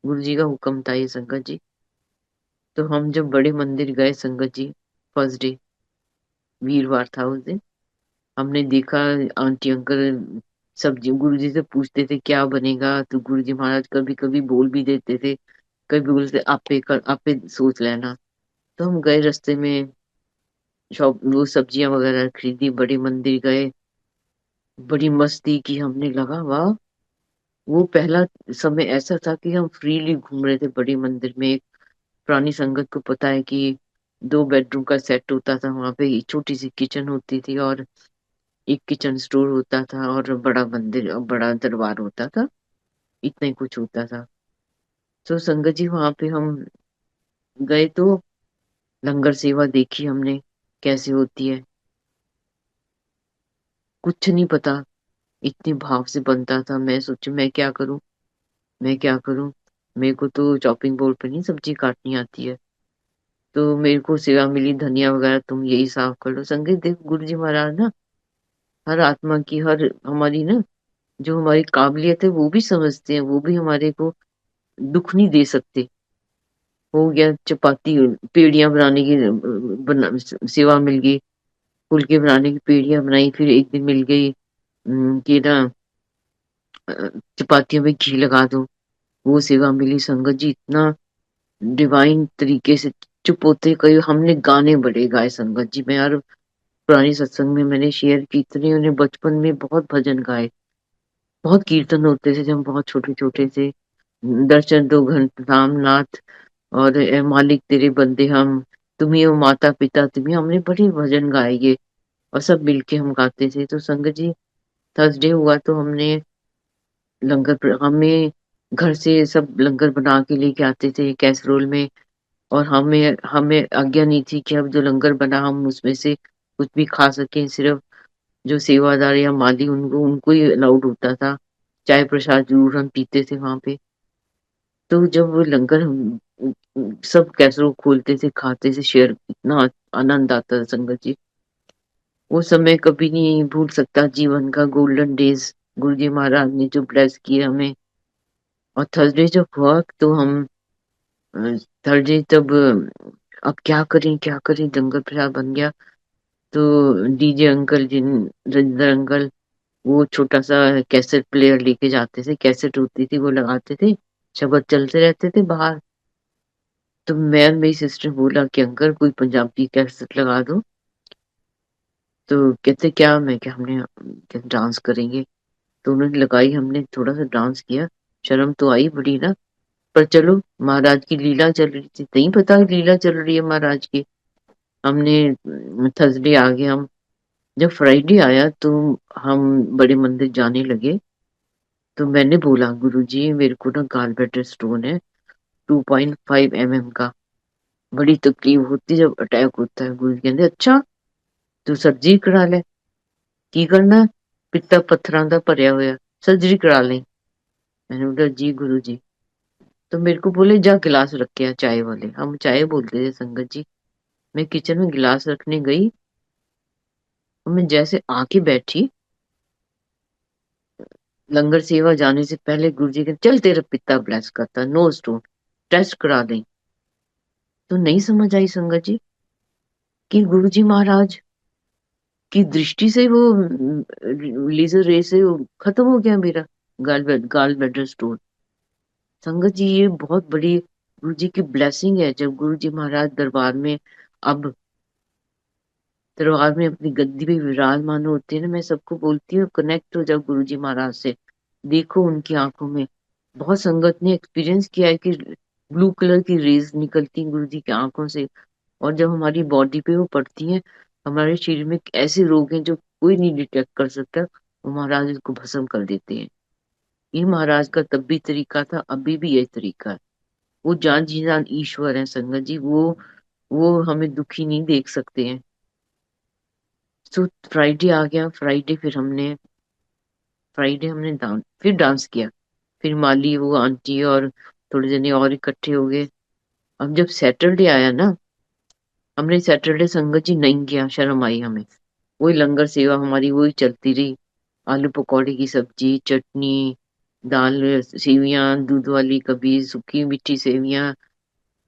गुरु जी का हुक्म था ये संगत जी। तो हम जब बड़े मंदिर गए संगत जी, फर्स्ट डे वीरवार था उस दिन, हमने देखा आंटी अंकल सब्जी, गुरु जी से पूछते थे क्या बनेगा, तो गुरु जी महाराज कभी कभी बोल भी देते थे, कभी बोलते आपे कर, आपे सोच लेना। तो हम गए, रास्ते में शॉप वो सब्जियां वगैरह खरीदी, बड़े मंदिर गए, बड़ी मस्ती की हमने। लगा वाह, वो पहला समय ऐसा था कि हम फ्रीली घूम रहे थे बड़ी मंदिर में। एक पुरानी संगत को पता है कि 2 बेडरूम का सेट होता था वहां पे, एक छोटी सी किचन होती थी और एक किचन स्टोर होता था और बड़ा मंदिर और बड़ा दरबार होता था, इतना ही कुछ होता था। तो संगत जी वहां पे हम गए तो लंगर सेवा देखी हमने कैसे होती है। कुछ नहीं पता, इतने भाव से बनता था। मैं सोचू मैं क्या करूं, मैं क्या करूं, मेरे को तो चॉपिंग बोर्ड पे नहीं सब्जी काटनी आती है। तो मेरे को सेवा मिली, धनिया वगैरह तुम यही साफ कर लो। संगीत देख गुरु जी महाराज ना हर आत्मा की, हर हमारी ना जो हमारी काबिलियत है वो भी समझते हैं, वो भी हमारे को दुख नहीं दे सकते। हो गया चपाती, पेड़ियां बनाने की सेवा मिल गई, फुलके बनाने की पेड़ियां बनाई। फिर एक दिन मिल गई कि ना अ, चपातियों में घी लगा दो, वो सेवा मिली। संगत जी इतना डिवाइन तरीके से चुप होते, कई हमने गाने बड़े गाए संगत जी में यार। पुरानी सत्संग में मैंने शेयर की, इतने उन्हें बचपन में बहुत भजन गाए, बहुत कीर्तन होते थे जब हम बहुत छोटे छोटे थे। दर्शन दो घंट रामनाथ, और ए मालिक तेरे बंदे हम, तुम्ही हो माता पिता तुम्ही, हमने बड़े भजन गाए ये। और सब मिलके हम गाते थे। तो संगत जी थर्सडे हुआ तो हमने हमें घर से सब लंगर बना के लेके आते थे कैसरोल में। और हमें हमें आज्ञा नहीं थी कि अब जो लंगर बना हम उसमें से कुछ भी खा सकें, सिर्फ जो सेवादार या माली उनको उनको ही अलाउड होता था। चाय प्रसाद जरूर हम पीते थे वहां पे। तो जब वो लंगर हम सब कैसरोल खोलते थे, खाते थे, शेयर, इतना आनंद आता था संगत जी। वो समय कभी नहीं भूल सकता, जीवन का गोल्डन डेज गुरु जी महाराज ने जो ब्लेस किया हमें। और थर्सडे जब हुआ तो हम थर्सडे तब अब क्या करें क्या करें, दंगल प्रसाद बन गया। तो डीजे अंकल जिन रजिंदर अंकल, वो छोटा सा कैसेट प्लेयर लेके जाते थे, कैसेट होती थी वो लगाते थे, शब्द चलते रहते थे बाहर। तो मैं और मेरी सिस्टर बोला कि अंकल कोई पंजाबी कैसेट लगा दो। तो कहते क्या, मैं क्या, हमने क्या डांस करेंगे? तो उन्होंने लगाई, हमने थोड़ा सा डांस किया, शर्म तो आई बड़ी ना, पर चलो महाराज की लीला चल रही थी, नहीं पता लीला चल रही है महाराज की। हमने थर्सडे आ गया, हम जब फ्राइडे आया तो हम बड़े मंदिर जाने लगे। तो मैंने बोला गुरुजी मेरे को ना गाल ब्लैडर स्टोन है, 2.5 mm का, बड़ी तकलीफ होती है जब अटैक होता है। गुरु जी कहते अच्छा, तू सर्जरी करा ले, की करना है? पित्ता पत्थरां दा भरया होया, सर्जरी करा ले। मैंने बोला जी गुरु जी। तो मेरे को बोले जा गिलास रख के आ, चाय वाले, हम चाय बोलते थे संगत जी। मैं किचन में गिलास रखने गई और मैं जैसे आके बैठी, लंगर सेवा जाने से पहले गुरुजी के चल तेरा पित्ता ब्लेस करता, नो स्टोन, टेस्ट करा दें। तो नहीं समझ आई संगत जी कि गुरुजी महाराज की दृष्टि से वो लेजर रे से वो खत्म हो गया मेरा गाल ब्लैडर स्टोन। संगत जी ये बहुत बड़ी गुरु जी की ब्लेसिंग है, जब गुरु जी महाराज अब दरबार में अपनी गद्दी पे विराजमान होते हैं ना, मैं सबको बोलती हूँ कनेक्ट हो जाओ गुरु जी महाराज से, देखो उनकी आंखों में। बहुत संगत ने एक्सपीरियंस किया है कि ब्लू कलर की रेज निकलती गुरु जी की आंखों से, और जब हमारी बॉडी पे वो पड़ती हैं, हमारे शरीर में ऐसे रोग हैं जो कोई नहीं डिटेक्ट कर सकता, वो महाराज इसको भस्म कर देते हैं। ये महाराज का तब भी तरीका था, अभी भी यही तरीका है। वो जान जी जान ईश्वर है संगत जी, वो हमें दुखी नहीं देख सकते हैं। तो फ्राइडे आ गया, फ्राइडे हमने फिर डांस किया, फिर माली वो आंटी और थोड़े जने और इकट्ठे हो गए। अब जब सैटरडे आया ना, हमने सैटरडे संगत जी नहीं किया, शर्म आई हमें। वही लंगर सेवा हमारी वही चलती रही, आलू पकौड़े की सब्जी, चटनी, दाल, सेवियां दूध वाली, कभी सूखी मीठी सेवियां,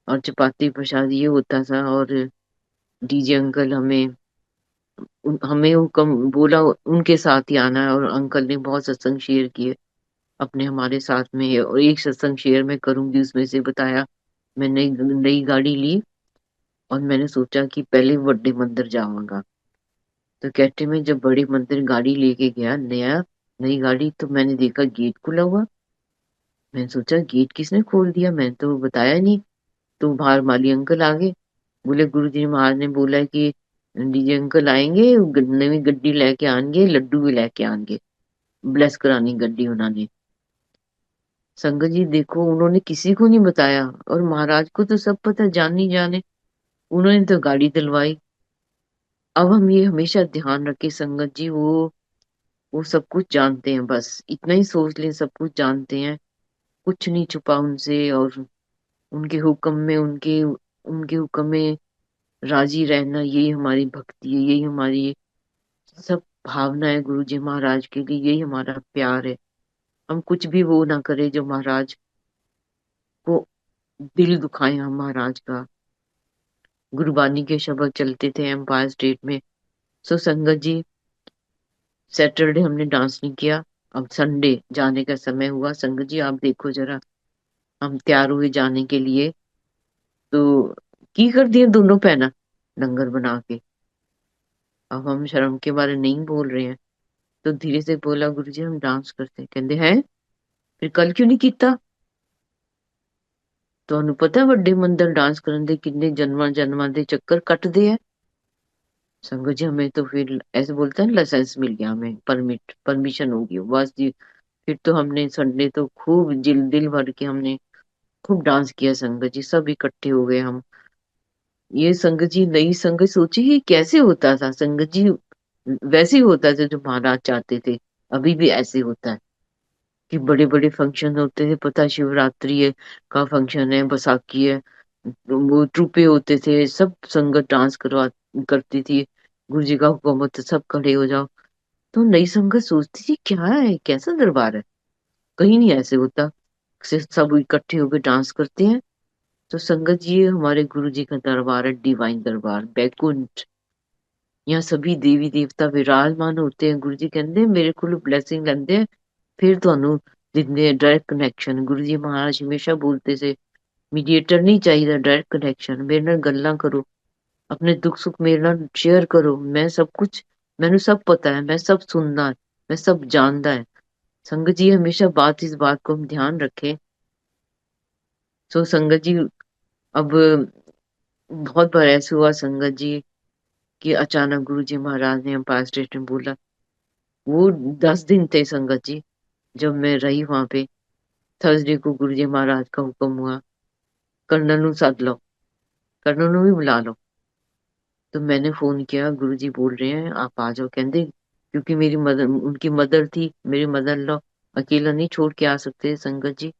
और चपाती प्रसाद ये होता था। और डीजे अंकल हमें हुक्म बोला उनके साथ ही आना है, और अंकल ने बहुत सत्संग शेयर किए अपने हमारे साथ में, और एक सत्संग शेयर मैं करूंगी उसमें से बताया। मैंने नई गाड़ी ली और मैंने सोचा कि पहले बड़े मंदिर जाऊंगा। तो कहते में जब बड़े मंदिर गाड़ी लेके गया, नई गाड़ी, तो मैंने देखा गेट खुला हुआ। मैंने सोचा गेट किसने खोल दिया, मैंने तो बताया नहीं। तो बाहर माली अंकल आ गए, बोले गुरुजी महाराज ने बोला है कि डीजे अंकल आएंगे, नवी गड्डी लेके आएंगे, लड्डू भी लेके आएंगे, ब्लेस करानी गड्डी उन्होंने। संगत जी देखो, उन्होंने किसी को नहीं बताया, और महाराज को तो सब पता, जान नहीं जाने, उन्होंने तो गाड़ी दिलवाई। अब हम ये हमेशा ध्यान रखें संगत जी, वो सब कुछ जानते हैं, बस इतना ही सोच लें, सब कुछ जानते हैं, कुछ नहीं छुपा उनसे। और उनके हुक्म में उनके उनके हुक्म में राजी रहना, यही हमारी भक्ति है, यही हमारी सब भावना है गुरु जी महाराज के लिए, यही हमारा प्यार है। हम कुछ भी वो ना करें जो महाराज को दिल दुखाए हम महाराज का। गुरबानी के शब्द चलते थे एम्पायर स्टेट में। सो संगत जी, सैटरडे हमने डांस नहीं किया, अब संडे जाने का समय हुआ। संगत जी आप देखो जरा, हम तैयार हुए जाने के लिए, तो की कर दिए दोनों पहना लंगर बना के। अब हम शर्म के बारे नहीं बोल रहे हैं, तो धीरे से बोला गुरुजी हम डांस करते हैं। कहते हैं फिर कल क्यों नहीं किया? ਤੁਹਾਨੂੰ पता ਵੱਡੇ ਮੰਦਰ डांस ਕਰਨ ਦੇ कितने जन्मां जन्मां ਦੇ ਚੱਕਰ ਕੱਟਦੇ ਆ। संगत जी हमें तो फिर ऐसे बोलते हैं लाइसेंस मिल गया, हमें परमिशन हो गई बस जी। फिर तो हमने संडे तो खूब दिल भर के हमने खूब डांस किया संगत जी, सब इकट्ठे हो गए हम। ये संगत जी नई संगत सोची ही कैसे होता था संगत जी, वैसे ही होता था जो महाराज चाहते थे, अभी भी ऐसे होता है कि बड़े बड़े फंक्शन होते थे, पता शिवरात्रि है का फंक्शन है, बैसाखी है, वो ट्रूपे होते थे, सब संगत डांस करवा करती थी। गुरु जी का हुक्म होता सब खड़े हो जाओ। तो नई संगत सोचती थी क्या है, कैसा दरबार है, कहीं नहीं ऐसे होता, सब इकट्ठे होकर डांस करते हैं। तो संगत जी ये हमारे गुरु जी का दरबार है, डिवाइन दरबार बैकुंठ। यहाँ सभी देवी देवता विराजमान होते हैं। गुरु जी कहते मेरे को ब्लेसिंग लेंदे हैं, फिर ਤੁਹਾਨੂੰ ਦਿੰਦੇ ਆ डायरेक्ट कनेक्शन। गुरु जी महाराज हमेशा बोलते थे मीडिएटर नहीं चाहिए, डायरेक्ट कनेक्शन, मेरे ਨਾਲ ਗੱਲਾਂ करो, अपने दुख सुख मेरे ਨਾਲ शेयर करो, मैं सब कुछ मैनू सब पता है, मैं सब सुनना है, मैं सब जानदा है। संगत जी हमेशा इस बात को हम ध्यान रखें। सो संगत जी, अब बहुत बार ऐसे हुआ संगत जी कि अचानक गुरु जी महाराज ने एम्पायर स्टेट में बोला। वो 10 दिन थे संगत जी, जब मैं रही वहां पे। थर्सडे को गुरु जी महाराज का हुक्म हुआ, कर्नल नु सद लो, कर्नल नु भी बुला लो। तो मैंने फोन किया, गुरु जी बोल रहे हैं आप आ जाओ। कहते क्योंकि मेरी मदर, उनकी मदर थी, मेरी मदर लो, अकेला नहीं छोड़ के आ सकते संगत जी।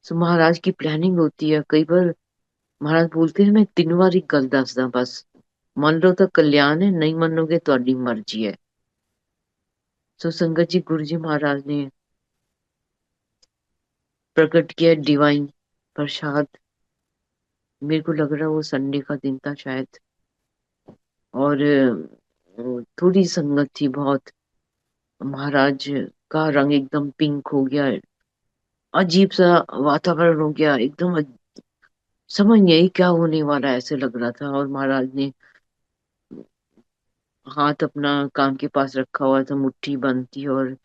सो महाराज की प्लानिंग होती है। कई बार महाराज बोलते हैं मैं 3 बार एक गल दसदा बस, मन लो तो कल्याण है, नहीं मनोगे तो ਤੁਹਾਡੀ मर्जी है। सो संगत जी गुरु जी महाराज ने प्रकट किया डिवाइन प्रसाद। मेरे को लग रहा है वो संडे का दिन था शायद। और थोड़ी संगत थी बहुत। महाराज का रंग एकदम पिंक हो गया, अजीब सा वातावरण हो गया एकदम। समझ नहीं आई क्या होने वाला है, ऐसे लग रहा था। और महाराज ने हाथ अपना कान के पास रखा हुआ था, मुट्ठी बंद थी, और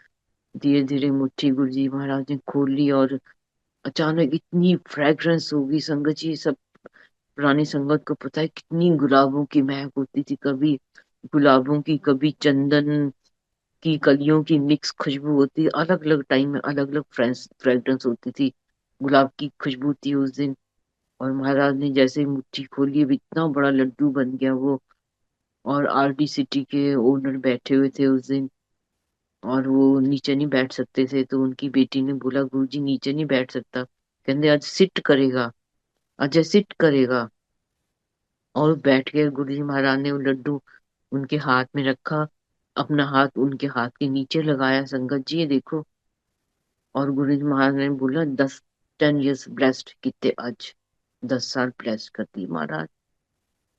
धीरे धीरे मुट्ठी गुरुजी महाराज ने खोल ली। और अचानक इतनी फ्रेग्रेंस होगी संगत जी, सब पुरानी संगत को पता है कितनी गुलाबों की महक होती थी। कभी गुलाबों की, कभी चंदन की कलियों की मिक्स खुशबू होती। अलग अलग टाइम में अलग अलग फ्रेग्रेंस होती थी। गुलाब की खुशबू थी उस दिन। और महाराज ने जैसे ही मुट्ठी खोली, अब इतना बड़ा लड्डू बन गया वो। और आरडी सिटी के ओनर बैठे हुए थे उस दिन, और वो नीचे नहीं बैठ सकते थे। तो उनकी बेटी ने बोला गुरुजी नीचे नहीं बैठ सकता, कहते आज सिट करेगा, अजय सिट करेगा। और बैठ के गुरुजी महाराज ने वो लड्डू उनके हाथ में रखा, अपना हाथ उनके हाथ के नीचे लगाया। संगत जी ये देखो। और गुरुजी महाराज ने बोला 10 years ब्लेस्ड किते आज, 10 साल ब्लेस्ड कर दी महाराज।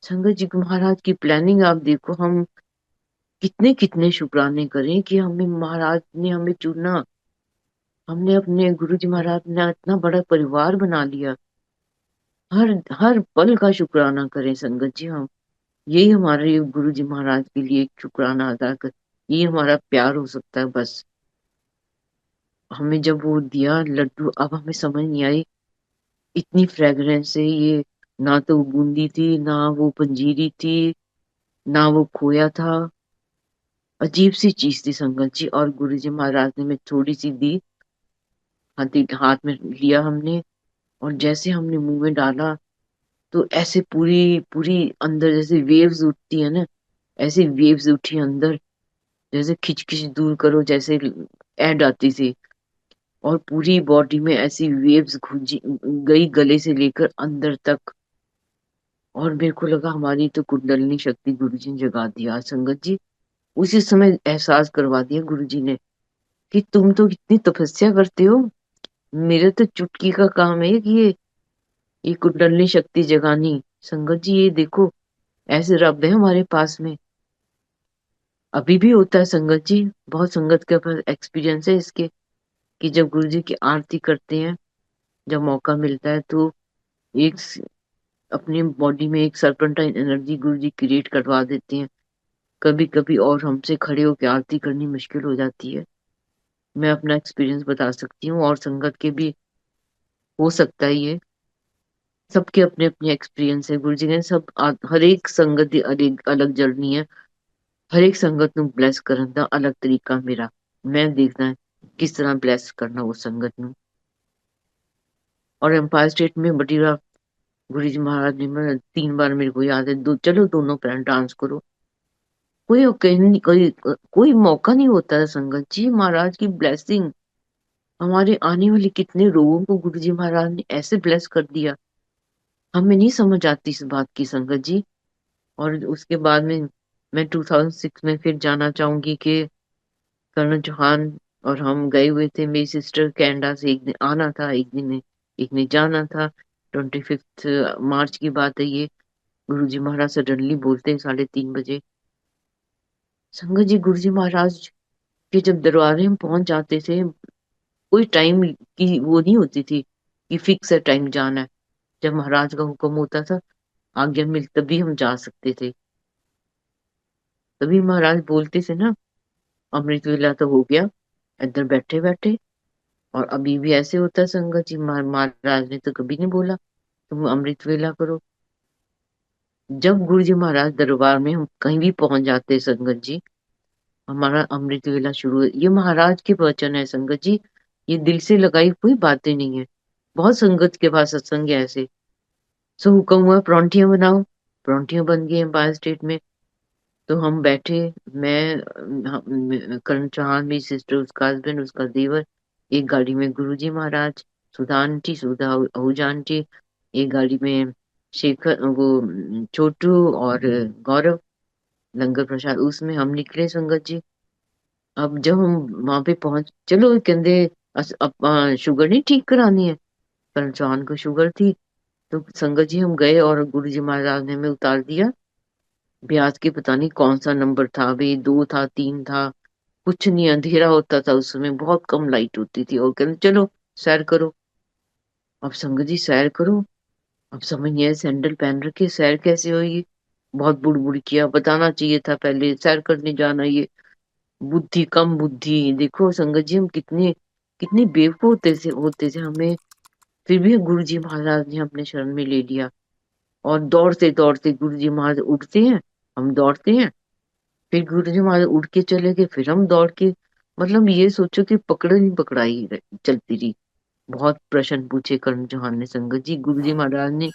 संगत जी महाराज की प्लानिंग आप देखो। हम कितने कितने शुक्राने करें कि हमें महाराज ने हमें चुना। हमने अपने गुरु जी महाराज ने इतना बड़ा परिवार बना लिया। हर हर पल का शुक्राना करें संगत जी हम। यही हमारे गुरु जी महाराज के लिए एक शुक्राना अदा कर, ये हमारा प्यार हो सकता है बस। हमें जब वो दिया लड्डू, अब हमें समझ नहीं आई इतनी फ्रेग्रेंस है ये। ना तो वो बूंदी थी, ना वो पंजीरी थी, ना वो खोया था। अजीब सी चीज थी संगत जी। और गुरु जी महाराज ने में थोड़ी सी दी, हाथ में लिया हमने। और जैसे हमने मुंह में डाला, तो ऐसे पूरी पूरी अंदर जैसे वेव्स उठती है ना, ऐसे वेव्स उठी अंदर। जैसे खिच खिच दूर करो जैसे ऐड आती थी। और पूरी बॉडी में ऐसी वेव्स घुंजी गई, गले से लेकर अंदर तक। और मेरे को लगा हमारी तो कुंडलिनी शक्ति गुरुजी ने जगा दिया संगत जी। उसी समय एहसास करवा दिया गुरुजी ने कि तुम तो इतनी तपस्या करते हो, मेरे तो चुटकी का काम है कि ये कुंडलिनी शक्ति जगानी। संगत जी ये देखो, ऐसे रब है हमारे पास में। अभी भी होता है संगत जी, बहुत संगत के पास एक्सपीरियंस है इसके, कि जब गुरु जी की आरती करते हैं, जब मौका मिलता है, तो एक अपनी बॉडी में एक सर्पेंटाइन एनर्जी गुरु जी क्रिएट करवा देते हैं कभी कभी। और हमसे खड़े होकर आरती करनी मुश्किल हो जाती है। मैं अपना एक्सपीरियंस बता सकती हूँ, और संगत के भी हो सकता है ये। सबके अपने अपने एक्सपीरियंस है। गुरु जी ने सब हर एक संगत दी अलग अलग जर्नी है। हर एक संगत ਨੂੰ ब्लेस ਕਰਨ ਦਾ अलग तरीका मेरा। मैं देखना है किस तरह ब्लेस करना वो संगत ਨੂੰ। और एम्पायर स्टेट में बटीरा गुरु जी महाराज ने, मैं 3 बार मेरे को याद है, चलो दोनों पैर डांस करो। कोई ओकेजन नहीं, कोई मौका नहीं होता है संगत जी। महाराज की ब्लेसिंग हमारे आने वाले कितने लोगों को गुरु जी महाराज ने ऐसे ब्लेस कर दिया, हमें नहीं समझ आती इस बात की संगत जी। और उसके बाद में मैं 2006 में फिर जाना चाहूंगी कि कर्नल चौहान और हम गए हुए थे। मेरी सिस्टर कनाडा से, एक दिन आना था, एक दिन जाना था। 25 मार्च की बात है ये। गुरु जी महाराज सडनली बोलते हैं 3:30 बजे, संगत जी गुरु जी महाराज के जब दरबारे में पहुंच जाते थे, कोई टाइम की वो नहीं होती थी कि फिक्स है टाइम जाना है। जब महाराज का हुक्म होता था, आज्ञा मिल, तभी हम जा सकते थे। तभी महाराज बोलते थे ना, अमृत वेला तो हो गया इधर बैठे बैठे, और अभी भी ऐसे होता है संगत जी। महाराज ने तो कभी नहीं बोला तुम अमृत वेला करो। जब गुरु जी महाराज दरबार में हम कहीं भी पहुंच जाते संगत जी, हमारा अमृत वेला शुरू है। ये महाराज के वचन है संगत जी, ये दिल से लगाई कोई बातें नहीं है। बहुत संगत के पास सत्संग है ऐसे। सो हुक्म हुआ परौंठियां बनाओ, परौंठियां बन गई एम्पायर स्टेट में। तो हम बैठे, मैं करण चौहान, मेरी सिस्टर, उसका हस्बैंड, उसका देवर, एक गाड़ी में गुरुजी महाराज, सुधा आंटी, सुधा आहूजा आंटी, एक गाड़ी में शेखर, वो छोटू और गौरव, लंगर प्रसाद उसमें हम निकले संगत जी। अब जब हम वहां पे पहुंच, चलो कहते शुगर नहीं ठीक करानी है, करण चौहान को शुगर थी। तो संगत जी हम गए और गुरु जी महाराज ने हमें उतार दिया। ब्याज के पता नहीं कौन सा नंबर था, भाई 2 था 3 था, कुछ नहीं, अंधेरा होता था उस समय, बहुत कम लाइट होती थी, और कहते चलो सैर करो। अब संगत जी सैर करो, अब समझ नहीं आया, सैंडल पहन रखे, सैर कैसे होगी। बहुत बुड़बुड़ किया, बताना चाहिए था पहले सैर करने जाना, ये बुद्धि कम बुद्धि। देखो संगत जी हम कितने कितने बेवकूफ होते थे हमें, फिर भी गुरु जी महाराज ने अपने शरण में ले लिया। और दौड़ते दौड़ते गुरु जी महाराज उठते हैं, हम दौड़ते हैं, फिर गुरु जी महाराज उठ के चले गए, फिर हम दौड़ के, मतलब ये सोचो कि पकड़ नहीं पकड़ाई चलती रही। बहुत प्रश्न पूछे कर्ण चौहान ने संगत जी, गुरु जी महाराज ने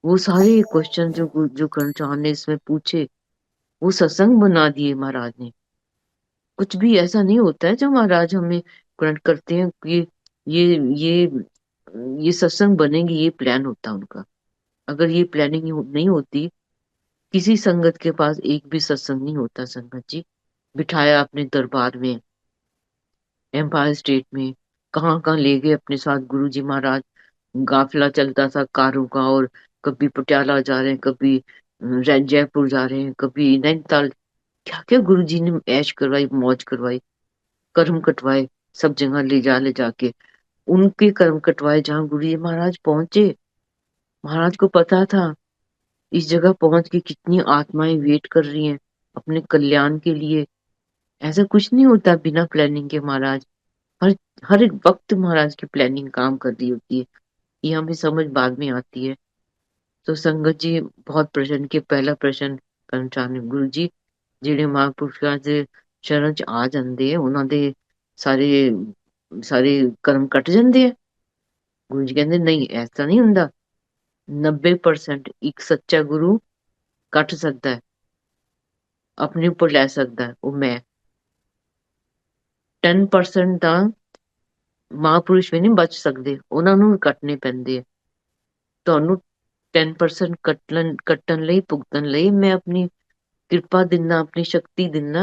वो सारे क्वेश्चन जो कर्ण चौहान ने इसमें पूछे, वो सत्संग बना दिए महाराज ने। कुछ भी ऐसा नहीं होता है जो महाराज हमें ग्रंट करते हैं कि ये ये ये सत्संग बनेंगे, ये प्लान होता है उनका। अगर ये प्लानिंग नहीं होती, किसी संगत के पास एक भी सत्संग नहीं होता संगत जी। बिठाया अपने दरबार में, एम्पायर स्टेट में, कहाँ कहाँ ले गए अपने साथ गुरु जी महाराज। काफिला चलता था कारों का, और कभी पटियाला जा रहे हैं, कभी जयपुर जा रहे हैं, कभी नैनीताल। क्या क्या गुरु जी ने ऐश करवाई, मौज करवाई, कर्म कटवाए, सब जगह ले जाके उनके कर्म कटवाए जहाँ गुरु जी महाराज पहुंचे। महाराज को पता था इस जगह पहुंच के कितनी आत्माएं वेट कर रही हैं अपने कल्याण के लिए। ऐसा कुछ नहीं होता बिना प्लानिंग के महाराज। हर हर एक वक्त महाराज की प्लानिंग काम कर रही होती है, ये हमें समझ बाद में आती है। तो संगत जी बहुत प्रश्न के, पहला प्रश्न ਕਰਨਾ ਚਾਹੁੰਦੇ गुरु जी, ਜਿਹੜੇ ਮਹਾਂਪੁਰਸ਼ਾਂ ਦੇ ਸ਼ਰਨ ਚ ਆ ਜਾਂਦੇ ਆ ਉਹਨਾਂ ਦੇ ਸਾਰੇ ਸਾਰੇ ਕਰਮ ਕੱਟ ਜਾਂਦੇ ਆ। ਗੁਰੂ ਜੀ ਕਹਿੰਦੇ ਨਹੀਂ, ਐਸਾ ਨਹੀਂ ਹੁੰਦਾ। 90% ਇੱਕ ਸੱਚਾ ਗੁਰੂ ਕੱਟ ਸਕਦਾ ਹੈ, ਆਪਣੇ ਉੱਪਰ ਲੈ ਸਕਦਾ ਹੈ, ਉਹ ਮੈਂ। 10% ਤਾਂ ਮਹਾਂਪੁਰਸ਼ ਵੀ ਨਹੀਂ ਬਚ ਸਕਦੇ, ਉਹਨਾਂ ਨੂੰ ਵੀ ਕੱਟਣੇ ਪੈਂਦੇ ਆ। ਤੁਹਾਨੂੰ 10% ਕੱਟਣ ਲਈ, ਭੁਗਤਣ ਲਈ ਮੈਂ ਆਪਣੀ ਕਿਰਪਾ ਦਿੰਦਾ, ਆਪਣੀ ਸ਼ਕਤੀ ਦਿੰਦਾ,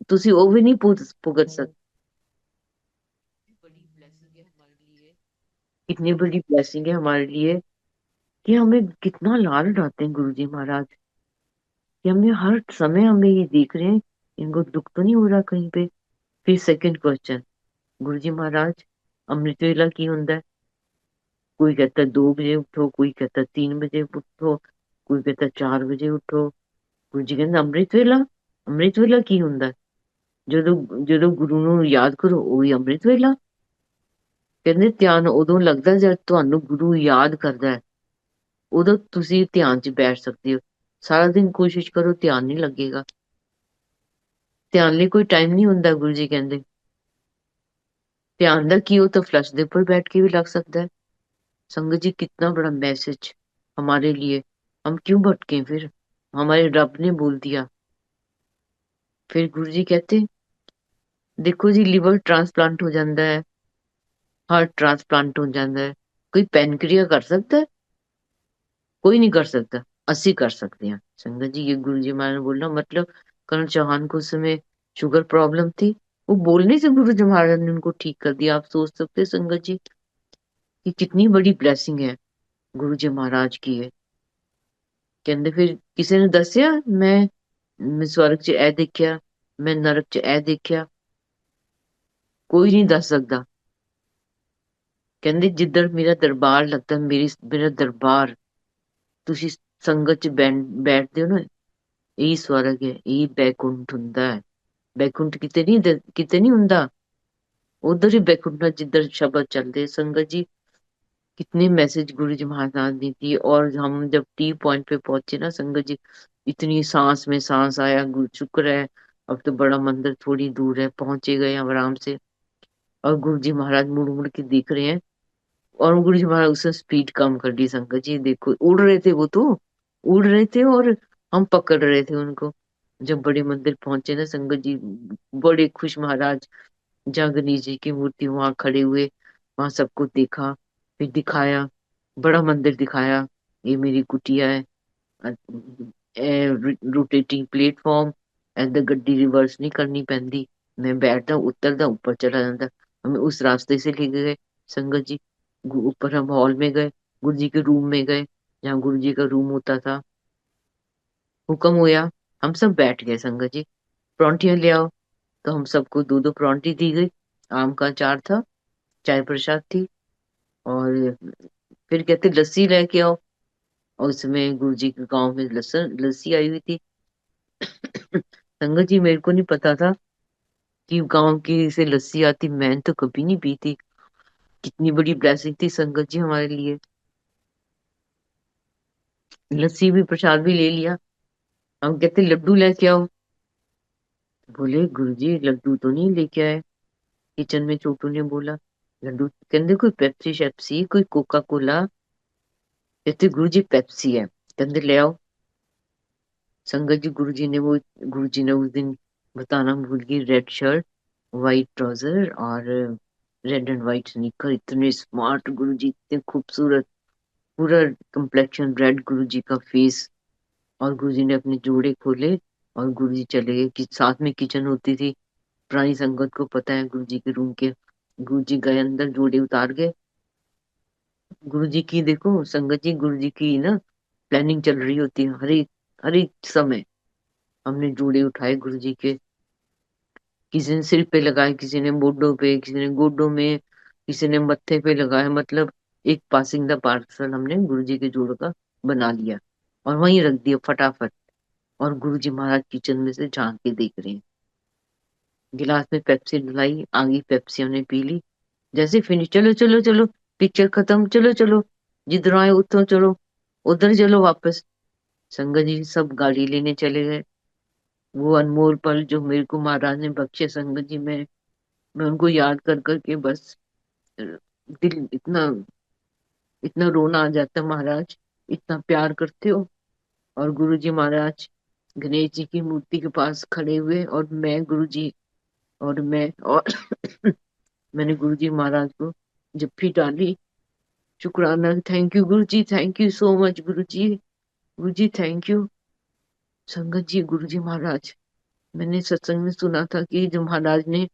ਤੁਸੀਂ ਉਹ ਵੀ ਨਹੀਂ ਭੁਗਤ ਸਕਦੇ। बड़ी ब्लेसिंग है हमारे लिए, इतनी बड़ी ब्लेसिंग है हमारे लिए कि हमें कितना लाल उठाते हैं गुरु जी महाराज, कि हमें हर समय हमें ये देख रहे हैं, इनको दुख तो नहीं हो रहा कहीं पे। फिर सेकंड क्वेश्चन, गुरु जी महाराज अमृत वेला की होता है। कोई कहता है 2 बजे उठो, कोई कहता है 3 बजे उठो, कोई कहता है 4 बजे उठो। गुरु जी कहते अमृत वेला की होता है। ਜਦੋਂ ਗੁਰੂ ਨੂੰ ਯਾਦ ਕਰੋ ਉਹੀ ਅੰਮ੍ਰਿਤ ਵੇਲਾ। ਕਹਿੰਦੇ ਧਿਆਨ ਉਦੋਂ ਲੱਗਦਾ ਜਦ ਤੁਹਾਨੂੰ ਗੁਰੂ ਯਾਦ ਕਰਦਾ ਹੈ, ਉਦੋਂ ਤੁਸੀਂ ਧਿਆਨ 'ਚ ਬੈਠ ਸਕਦੇ ਹੋ। ਸਾਰਾ ਦਿਨ ਕੋਸ਼ਿਸ਼ ਕਰੋ, ਧਿਆਨ ਨਹੀਂ ਲੱਗੇਗਾ। ਧਿਆਨ ਲਈ ਕੋਈ ਟਾਈਮ ਨਹੀਂ ਹੁੰਦਾ, ਗੁਰੂ ਜੀ ਕਹਿੰਦੇ। ਧਿਆਨ ਦਾ ਕੀ, ਉਹ ਤਾਂ ਫਲਸ਼ ਦੇ ਉੱਪਰ बैठ के भी लग सकता है। संगत जी कितना बड़ा मैसेज हमारे लिए। हम क्यों भटके फिर, हमारे रब ने बोल दिया। फिर गुरु जी कहते देखो जी, लिवर ट्रांसप्लांट हो जाता है, हार्ट ट्रांसप्लांट हो जाता है, कोई पैनक्रिया कर सकता है? कोई नहीं कर सकता, ਅਸੀਂ कर सकते हैं। संगत जी ये गुरु जी महाराज ने बोलना मतलब, करण चौहान को उस समय शुगर प्रॉब्लम थी, वो बोलने से गुरु जी महाराज ने उनको ठीक कर दिया। आप सोच सकते हैं संगत जी कि कितनी बड़ी ब्लेसिंग है गुरु जी महाराज की है। कहते फिर किसी ने दसिया मैं स्वर्ग च ए देखिया, मैं नरक च ए देखिया, कोई नहीं दस सकता। कहते जिधर मेरा दरबार लगता, मेरा दरबार, ਤੁਸੀਂ ਸੰਗਤ ਚ ਬੈਠਦੇ ਹੋ ਨਾ, ਇਹੀ स्वर्ग है, ਇਹੀ बैकुंठ ਹੁੰਦਾ है। बैकुंठ ਕਿਤੇ ਨਹੀਂ ਹੁੰਦਾ, उधर ही बैकुंठ है जिधर शब्द चलते। संगत जी, कितने मैसेज गुरु जी महाराज ने दिए। और हम जब टी पॉइंट पे पहुंचे ना संगत जी, इतनी सांस में सांस आया, शुक्र है अब तो बड़ा मंदिर थोड़ी दूर है, पहुंचे गए हम आराम से। और गुरु जी महाराज मुड़ मुड़ के देख रहे हैं, और गुरु जी महाराज उसने स्पीड कम कर दी। संगत जी देखो, उड़ रहे थे वो तो, उड़ रहे थे और हम पकड़ रहे थे उनको। जब बड़े मंदिर पहुंचे ना संगत जी, बड़े खुश महाराज, जहाँ गणेश जी की मूर्ति वहां खड़े हुए, वहां सबको देखा, फिर दिखाया, बड़ा मंदिर दिखाया, ये मेरी कुटिया है, रोटेटिंग प्लेटफॉर्म, ਏਦਾਂ ਗੱਡੀ रिवर्स नहीं करनी पैंदी, मैं बैठता उतरदा ऊपर चला जाता। हमें उस रास्ते से ले गए संगत जी। ऊपर हम हॉल में गए, गुरु जी के रूम में गए, जहाँ गुरु जी का रूम होता था। हुक्म हुआ, हम सब बैठ गए संगत जी, परौंठियां ले आओ। तो हम सबको दो दो परौंठी दी गई, आम का अचार था, चाय प्रसाद थी, और फिर कहते लस्सी लेके आओ। और उसमें गुरु जी के गांव में लस्सन लस्सी आई हुई थी। संगत जी मेरे को नहीं पता था कि गांव की से लस्सी आती, मैंने तो कभी नहीं पी थी। कितनी बड़ी ब्लेसिंग थी संगत जी हमारे लिए। लस्सी भी प्रसाद भी ले लिया। हम कहते लड्डू लेके आओ। बोले गुरुजी लड्डू तो नहीं लेके आए। किचन में छोटू ने बोला, लड्डू कहते कोई पेप्सी शेप्सी कोई कोका कोला। कहते गुरुजी पेप्सी है। कहते ले आओ। संगत जी गुरु जी ने उस दिन बताना भूल गई, रेड शर्ट, व्हाइट ट्राउजर और रेड एंड व्हाइट स्नीकर। इतने स्मार्ट गुरु जी, इतने खूबसूरत, पूरा कंप्लेक्शन रेड गुरु जी का फेस। और गुरु जी ने अपने जोड़े खोले और गुरु जी चले गए। कि साथ में किचन होती थी, पुरानी संगत को पता है गुरु जी के रूम के। गुरु जी गए अंदर, जोड़े उतार गए। गुरु जी की देखो संगत जी, गुरु जी की ना प्लानिंग चल रही होती है हर एक समय। हमने जोड़े उठाए गुरु जी के, किसी ने सिर पे लगाए, किसी ने मोढों पे, किसी ने गोडों में, किसी ने मत्थे पे लगाए। मतलब एक पासिंग द पार्सल हमने गुरु जी के जोड़ का बना लिया और वहीं रख दिया फटाफट। और गुरु जी महाराज किचन में से झांक के देख रहे हैं। गिलास में पेप्सी डलाई, आगे पेप्सी हमने पी ली। जैसे फिनिश, चलो चलो चलो, पिक्चर खत्म, चलो चलो, जिधर आए उधर चलो, उधर चलो वापस। संगत जी सब गाड़ी लेने चले गए। वो अनमोल पल जो मेरे को महाराज ने बख्शे संगत जी, मैं उनको याद कर करके बस दिल इतना इतना रोना आ जाता है। महाराज इतना प्यार करते हो। और गुरु जी महाराज गणेश जी की मूर्ति के पास खड़े हुए, और मैं गुरु जी, और मैं और मैंने गुरु जी महाराज को जप्फी डाली, शुक्राना, thank you Guru ji, thank you so much Guru ji, Guru ji thank you. संगत जी गुरु जी महाराज, मैंने सत्संग में सुना था कि जो महाराज ने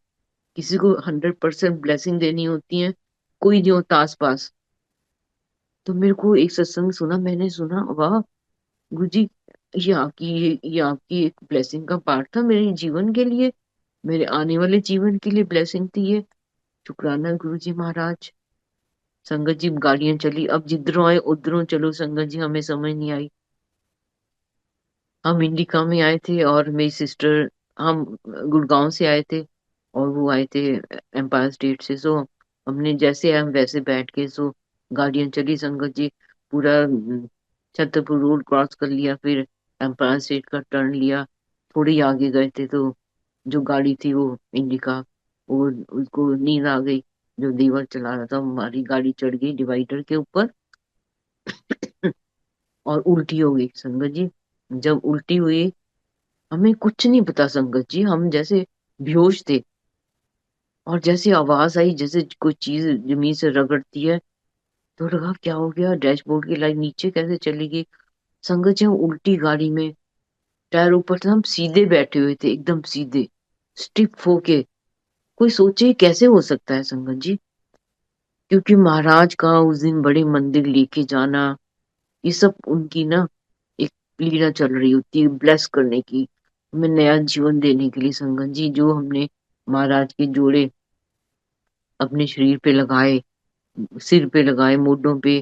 किसी को 100% ब्लेसिंग देनी होती है, कोई नहीं होता आस पास। तो मेरे को एक सत्संग सुना, मैंने सुना वाह गुरुजी, ये आपकी एक ब्लेसिंग का पार्ट था मेरे जीवन के लिए, मेरे आने वाले जीवन के लिए ब्लेसिंग थी ये। शुक्राना गुरुजी महाराज। संगत जी गाड़ियां चली, अब जिधरों आए उधरों चलो संगत जी, हमें समझ नहीं आई। हम इंडिका में आए थे और मेरी सिस्टर, हम गुड़गांव से आए थे और वो आए थे एम्पायर स्टेट से। सो हमने जैसे हम वैसे बैठ के, सो गाड़ियां चली संगत जी। पूरा छतरपुर रोड क्रॉस कर लिया, फिर एम्पायर स्टेट का टर्न लिया। थोड़ी ही आगे गए थे तो जो गाड़ी थी वो इंडिका, वो उसको नींद आ गई। जो ड्राइवर चला रहा था, हमारी गाड़ी चढ़ गई डिवाइडर के ऊपर और उल्टी हो गई संगत जी। जब उल्टी हुई, हमें कुछ नहीं पता संगत जी, हम जैसे बेहोश थे। और जैसे आवाज आई, जैसे कोई चीज जमीन से रगड़ती है, तो लगा क्या हो गया, डैशबोर्ड की लाइट नीचे कैसे चली गई। संगत जी हम उल्टी गाड़ी में, टायर ऊपर से, हम सीधे बैठे हुए थे, एकदम सीधे स्टिफ होके। कोई सोचे कैसे हो सकता है संगत जी, क्योंकि महाराज का उस दिन बड़े मंदिर लेके जाना, ये सब उनकी ना एक लीला चल रही होती है, ब्लेस करने की, हमें नया जीवन देने के लिए संगत जी। जो हमने महाराज के जोड़े अपने शरीर पे लगाए, सिर पे लगाए, मोढों पे,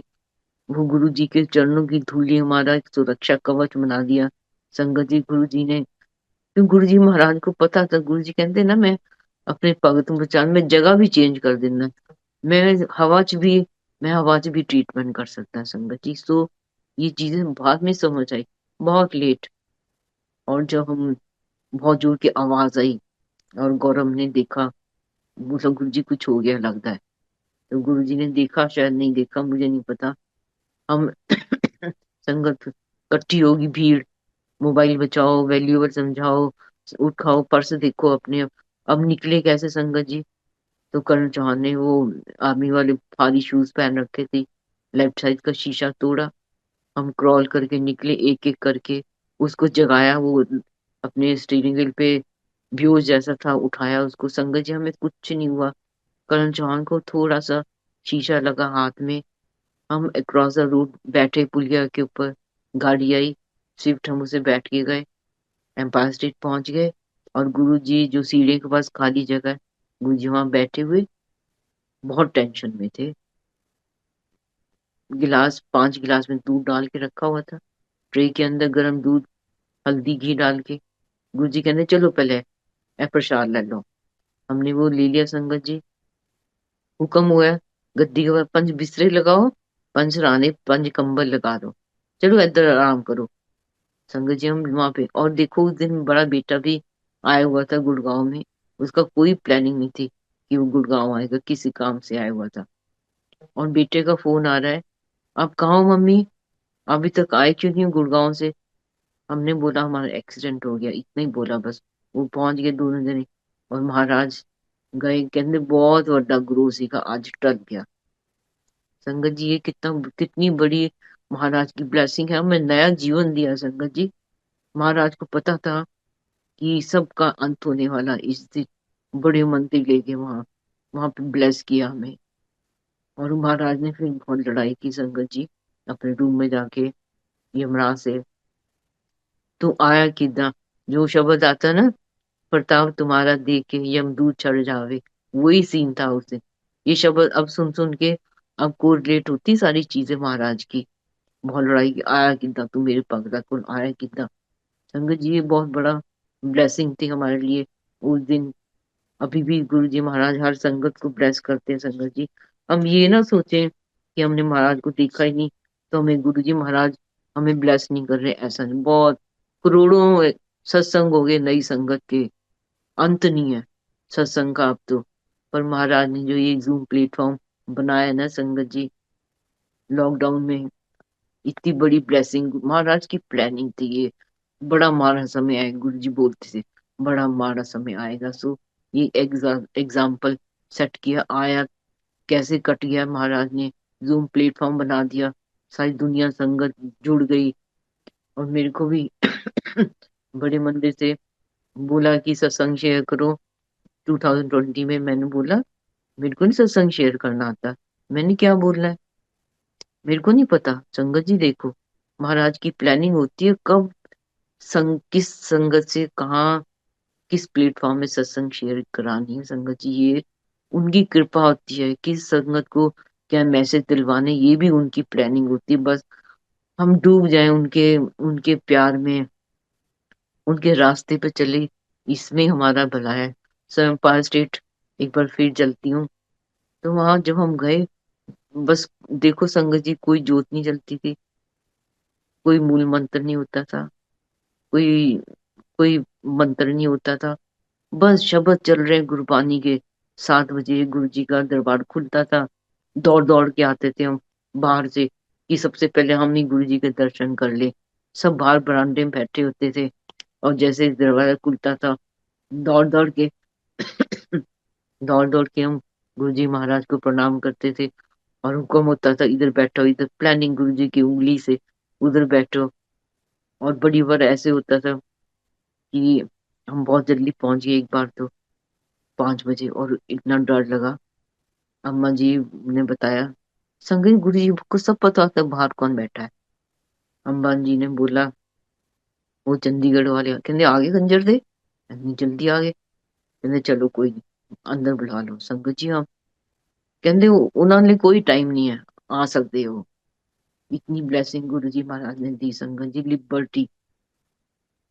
वो गुरु जी के चरणों की धूली हमारा एक सुरक्षा कवच बना दिया। संगत जी गुरु जी ने, क्यों गुरु जी महाराज को पता था, गुरु जी कहते ना मैं अपने भगत बचान में जगह भी चेंज कर देना, मैं हवा च भी मैं हवा च भी ट्रीटमेंट कर सकता है संगत जी। तो ये चीजें बाद में समझ आई, बहुत लेट। और जब हम बहुत जोर की आवाज आई और गौरव ने देखा, बोला गुरु जी कुछ हो गया लगता है। तो गुरु जी ने देखा, शायद नहीं देखा, मुझे नहीं पता। हम संगत इकट्ठी होगी, भीड़, मोबाइल बचाओ, वैल्यूएबल समझाओ, उठाओ, पर्स देखो अपने। अब निकले कैसे संगत जी? तो करण चौहान ने वो आर्मी वाले भारी शूज पहन रखे थे, लेफ्ट साइड का शीशा तोड़ा, हम क्रॉल करके निकले एक एक करके, उसको जगाया, वो अपने स्टीयरिंग व्हील पे बेहोश जैसा था, उठाया उसको संगत जी, हमें कुछ नहीं हुआ। करण चौहान को थोड़ा सा शीशा लगा हाथ में। हम अक्रॉस द रोड बैठे पुलिया के ऊपर, गाड़ी आई स्विफ्ट, हम उसे बैठ के गए, एम्पायर स्टेट पहुंच गए। और गुरु जी जो सीढ़ी के पास खाली जगह है, गुरु जी वहां बैठे हुए बहुत टेंशन में थे। गिलास, 5 गिलास में दूध डाल के रखा हुआ था, ट्रे के अंदर गर्म दूध, हल्दी घी डाल के। गुरुजी कहते चलो पहले ए प्रसाद ले लो। हमने वो ले लिया संगत जी। हुक्म हुआ है, गद्दी के ऊपर 5 बिस्तरे लगाओ, 5 सिरहाने, 5 कंबल लगा दो, चलो इधर आराम करो। संगत जी हम वहां पे, और देखो उस दिन बड़ा बेटा भी आया हुआ था गुड़गांव में, उसका कोई प्लानिंग नहीं थी कि वो गुड़गांव आएगा, किसी काम से आया हुआ था। और बेटे का फोन आ रहा है, आप कहाँ हो मम्मी, अभी तक आए क्यों नहीं हो गुड़गांव से? हमने बोला हमारा एक्सीडेंट हो गया, इतना ही बोला बस। वो पहुंच गए दोनों जने, और महाराज गए, कहते बहुत बड़ा गुरु जी का आज टल गया। संगत जी ये कितनी बड़ी महाराज की ब्लेसिंग है, हमें नया जीवन दिया संगत जी। महाराज को पता था कि सबका अंत होने वाला इस दिन, बड़े मंदिर ले गए वहां, वहां पे ब्लेस किया हमें। और महाराज ने फिर बहुत लड़ाई की संगत जी, अपने रूम में जाके यमराज से। तू आया किदा, जो शब्द आता ना, प्रताप तुम्हारा देख के यमदूत चढ़ जावे, वही सीन था उस दिन। ये शब्द अब सुन सुन के अब कोरिलेट होती सारी चीजें महाराज की। बहुत लड़ाई की, आया किदा तू मेरे पगड़ा को, आया किदा। संगत जी ये बहुत बड़ा ब्लेसिंग थी हमारे लिए उस दिन। अभी भी गुरु जी महाराज हर संगत को ब्लेस करते हैं संगत जी। हम ये ना सोचें कि हमने महाराज को देखा ही नहीं तो हमें गुरु जी महाराज हमें ब्लेस नहीं कर रहे, ऐसा नहीं। बहुत करोड़ों सत्संग हो गए नई संगत के, अंत नहीं है सत्संग का अब तो। पर महाराज ने जो ये जूम प्लेटफॉर्म बनाया ना संगत जी, लॉकडाउन में, इतनी बड़ी ब्लेसिंग, महाराज की प्लानिंग थी ये। बड़ा माड़ा समय आएगा, गुरु जी बोलते थे बड़ा माड़ा समय आएगा। सो ये एग्जाम्पल सेट किया, आया कैसे कट गया, महाराज ने जूम प्लेटफॉर्म बना दिया, सारी दुनिया संगत जुड़ गई। और मेरे को भी बड़े मंदिर से बोला कि सत्संग शेयर करो 2020 में। मैंने बोला मेरे को नहीं सत्संग शेयर करना आता, मैंने क्या बोलना है, मेरे को नहीं पता। संगत जी देखो, महाराज की प्लानिंग होती है कब किस संगत से कहाँ, किस प्लेटफॉर्म में सत्संग शेयर करानी है संगत जी। ये उनकी कृपा होती है, किस संगत को क्या मैसेज दिलवाने, ये भी उनकी प्लानिंग होती है। बस हम डूब जाएं उनके उनके प्यार में, उनके रास्ते पे चले, इसमें हमारा भला है। स्वयं पाल स्टेट एक बार फिर चलती हूँ। तो वहां जब हम गए, बस देखो संगत जी, कोई जोत नहीं जलती थी, कोई मूल मंत्र नहीं होता था, कोई कोई मंत्र नहीं होता था, बस शब्द चल रहे गुरबानी के। 7 बजे गुरु जी का दरबार खुलता था, दौड़ दौड़ के आते थे हम बाहर से, कि सबसे पहले हम ही गुरु जी के दर्शन कर ले। सब बाहर बरामदे में बैठे होते थे, और जैसे दरवाजा खुलता था, दौड़ दौड़ के दौड़ दौड़ के हम गुरु जी महाराज को प्रणाम करते थे। और हुक्म होता था इधर बैठो, इधर प्लानिंग गुरु जी की उंगली से, उधर बैठो। और बड़ी बार ऐसे होता था कि हम बहुत जल्दी पहुंच गए एक बार तो, 5 बजे, और इतना डर लगा। अम्मा जी ने बताया, संगत गुरु जी को सब पता होता है बाहर कौन बैठा है। अम्मा जी ने बोला वो चंडीगढ़ वाले कहते आगे खंजर दे, इतनी जल्दी आ गए, कहते चलो कोई नहीं अंदर बुला लो संगत जी। हम कहते उन्होंने कोई टाइम नहीं है, आ सकते हो। इतनी ब्लेसिंग गुरु जी महाराज ने दी संगत जी, लिबर्टी।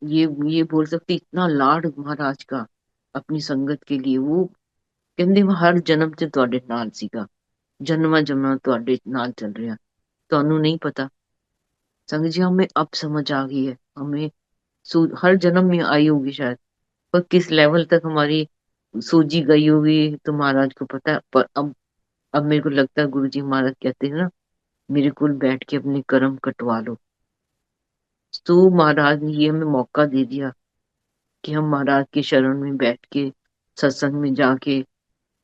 ये बोल सकते इतना लाड महाराज का अपनी संगत के लिए। वो ਕਹਿੰਦੇ ਹਰ ਜਨਮ ਚ ਤੁਹਾਡੇ ਨਾਲ ਸੀਗਾ, ਜਨਮਾਂ ਜਨਮਾਂ ਤੁਹਾਡੇ ਨਾਲ चल ਰਿਹਾ। ਤੁਹਾਨੂੰ नहीं पता संगत जी, हमें अब समझ आ गई है। हमें हर जन्म में आई होगी शायद, पर किस लेवल तक हमारी सूझी गई होगी तो महाराज को पता है। पर अब मेरे को लगता है गुरु जी महाराज कहते हैं ना, मेरे कुल बैठ के अपने कर्म कटवा लो। तो महाराज ने ये हमें मौका दे दिया कि हम महाराज के शरण में बैठ के सत्संग में जाके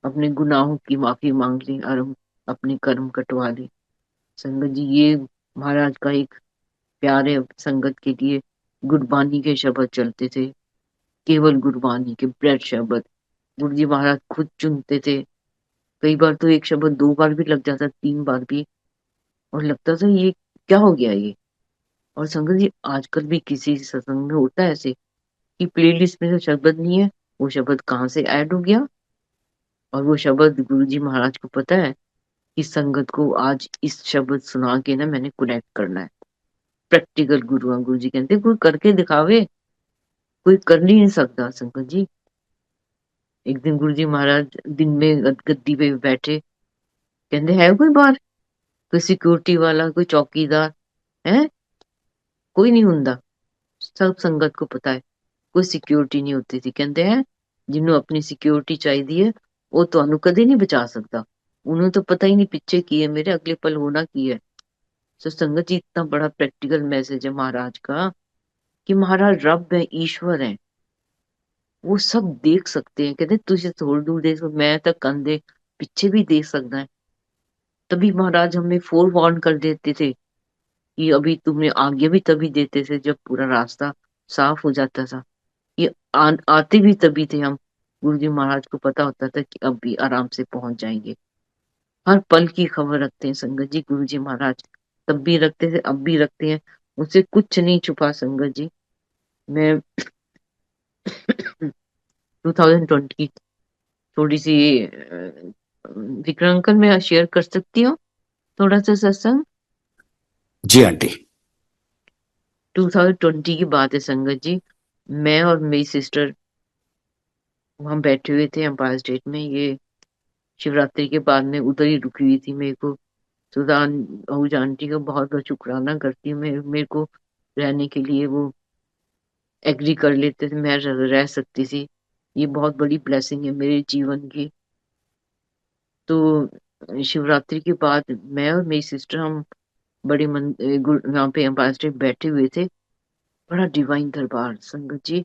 अपने गुनाहों की माफी मांग लें और हम अपने कर्म कटवा लें। संगत जी, ये महाराज का एक प्यारे संगत के लिए गुरबानी के शब्द चलते थे, केवल गुरबानी के ब्रेड शब्द गुरु जी महाराज खुद चुनते थे। कई बार तो एक शब्द 2 बार भी लग जाता, 3 बार भी, और लगता था ये क्या हो गया ये। और संगत जी, आजकल भी किसी सत्संग में होता है ऐसे कि प्लेलिस्ट में तो शब्द नहीं है, वो शब्द कहाँ से ऐड हो गया। और वो शब्द गुरु जी महाराज को पता है कि संगत को आज इस शब्द सुना के ना मैंने कनेक्ट करना है। प्रैक्टिकल गुरु जी कहते कोई करके दिखावे, कोई कर नहीं सकता संगत जी। एक दिन गुरु जी महाराज दिन में गद्दी पे बैठे, कहते है कोई बाहर, कोई सिक्योरिटी वाला, कोई चौकीदार है? कोई नहीं हुंदा। सब संगत को पता है कोई सिक्योरिटी नहीं होती थी। कहते हैं जिन्हों अपनी सिक्योरिटी चाहिए है वो ਤੁਹਾਨੂੰ कदे नहीं बचा सकता। उन्हें तो पता ही नहीं पीछे की है मेरे अगले पल होना की है। तो संगत जी, इतना बड़ा प्रैक्टिकल मैसेज है महाराज का कि महाराज रब है, ईश्वर है, वो सब देख सकते हैं। कहते तुझे थोड़ी दूर देख सकते, मैं तक कंधे पीछे भी देख सकता है। तभी महाराज हमें फोर वार्न कर देते थे कि अभी तुमने आगे भी तभी देते थे जब पूरा रास्ता साफ हो जाता था। ये आते भी तभी थे हम। गुरु जी महाराज को पता होता था कि अब भी आराम से पहुंच जाएंगे। हर पल की खबर रखते हैं संगत जी गुरु जी महाराज। तब भी रखते थे, अब भी रखते हैं। मुझसे कुछ नहीं छुपा संगत जी। मैं 2020 की थोड़ी सी विक्रम अंकल मैं शेयर कर सकती हूँ थोड़ा सा सत्संग। जी आंटी। 2020 की बात है संगत जी। मैं और मेरी सिस्टर वहां बैठे हुए थे एम्पायर स्टेट में। ये शिवरात्रि के बाद में उधर ही रुकी हुई थी। मेरे को सुल्तान आहूजा आंटी का बहुत बहुत शुक्राना करती हूँ। मेरे को रहने के लिए वो एग्री कर लेते थे, मैं रह सकती थी। ये बहुत बड़ी ब्लेसिंग है मेरे जीवन की। तो शिवरात्रि के बाद मैं और मेरी सिस्टर हम बड़े यहाँ पे एम्पायर स्टेट बैठे हुए थे। बड़ा डिवाइन दरबार संगत जी।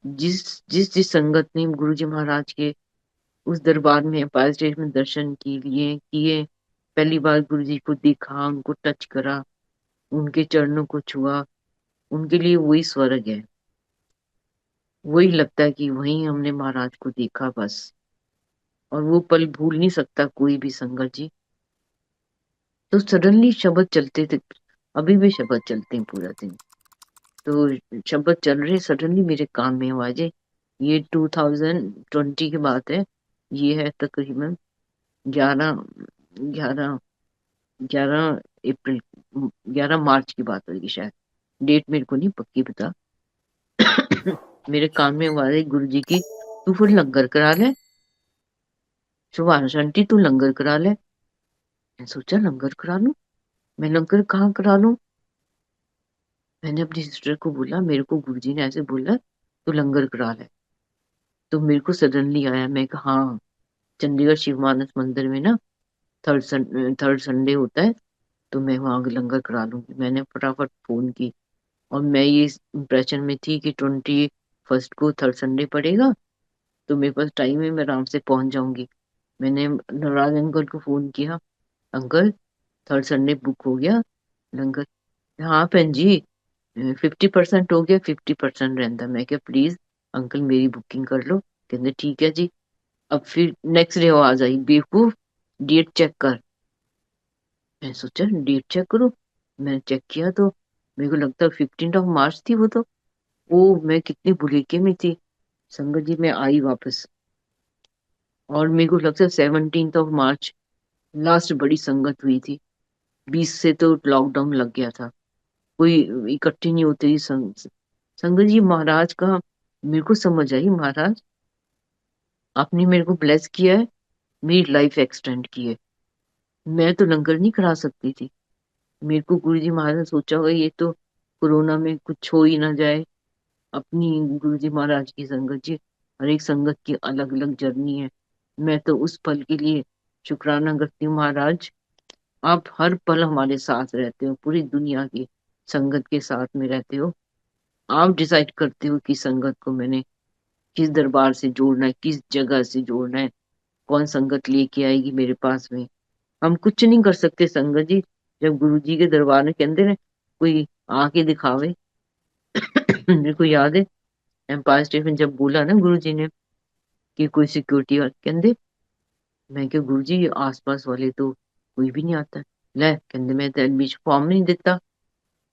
जिस संगत ने गुरु जी महाराज के उस दरबार में एम्पायर स्टेट में दर्शन किए, पहली बार गुरु जी को देखा, उनको टच करा, उनके चरणों को छुआ, उनके लिए वही स्वर्ग है। वही लगता है कि वहीं हमने महाराज को देखा बस। और वो पल भूल नहीं सकता कोई भी संगत जी। तो सडनली शब्द चलते थे, अभी भी शब्द चलते हैं पूरा दिन। तो शब्द चल रहे, सडनली मेरे कान में आवाजें। ये 2020 की बात है। ये है तकरीबन 11 11 11 अप्रैल, 11 मार्च की बात होगी शायद। डेट मेरे को नहीं पक्की पता। मेरे कान में आवाज आई गुरु जी की, तू फिर लंगर करा ले, सुभाष आंटी तू लंगर करा ले। मैं सोचा लंगर करा लूं, मैं लंगर कहाँ करा लूं। मैंने अपनी सिस्टर को बोला मेरे को गुरुजी ने ऐसे बोला तू लंगर करा ले। तो मेरे को सडनली आया, मैं कहा हाँ, चंडीगढ़ शिव मानस मंदिर में ना थर्ड संडे होता है, तो मैं वहां लंगर करा लूंगी। मैंने फटाफट फोन की और मैं ये इम्प्रेशन में थी कि 21 को थर्ड संडे पड़ेगा तो मेरे पास टाइम है, मैं आराम से पहुंच जाऊंगी। मैंने नवराज अंकल को फोन किया, अंकल थर्ड संडे बुक हो गया लंगर। हाँ भैन जी, 50% हो गया, 50% रहता। मैं क्या प्लीज अंकल मेरी बुकिंग कर लो। कहते ठीक है जी। अब फिर नेक्स्ट डे आवाज आई, बेवकूफ डेट चेक कर। मैं सोचा डेट चेक करूं। मैंने चेक किया तो मेरे को लगता है 15 मार्च थी वो तो। ओ मैं कितनी बुलेके में थी संगत जी। मैं आई वापस और मेरे को लगता है 17 मार्च लास्ट बड़ी संगत हुई थी। 20 से तो लॉकडाउन लग गया था, कोई इकट्ठी नहीं होती थी संगत जी, महाराज का मेरे को समझ आई। महाराज, आपने मेरे को ब्लेस किया है, मेरी लाइफ एक्सटेंड की है। मैं तो लंगर नहीं करा सकती थी। मेरे को गुरु जी महाराज ने सोचा होगा ये तो कोरोना में कुछ हो ही ना जाए। अपनी गुरु जी महाराज की संगत जी, हर एक संगत की अलग अलग जर्नी है। मैं तो उस पल के लिए शुक्राना करती हूँ महाराज। आप हर पल हमारे साथ रहते हो, पूरी दुनिया की संगत के साथ में रहते हो। आप डिसाइड करते हो कि संगत को मैंने किस दरबार से जोड़ना है, किस जगह से जोड़ना है, कौन संगत लेके आएगी मेरे पास में। हम कुछ नहीं कर सकते संगत जी। जब गुरु जी के दरबार में कहते ना कोई आके दिखावे। मेरे को याद है एम्पायर स्टेट में जब बोला ना गुरु जी ने कि कोई सिक्योरिटी वाला कहते, मैं क्या गुरु जी आसपास वाले तो कोई भी नहीं आता। ले कहते, मैं तो एडमिशन फॉर्म नहीं देता।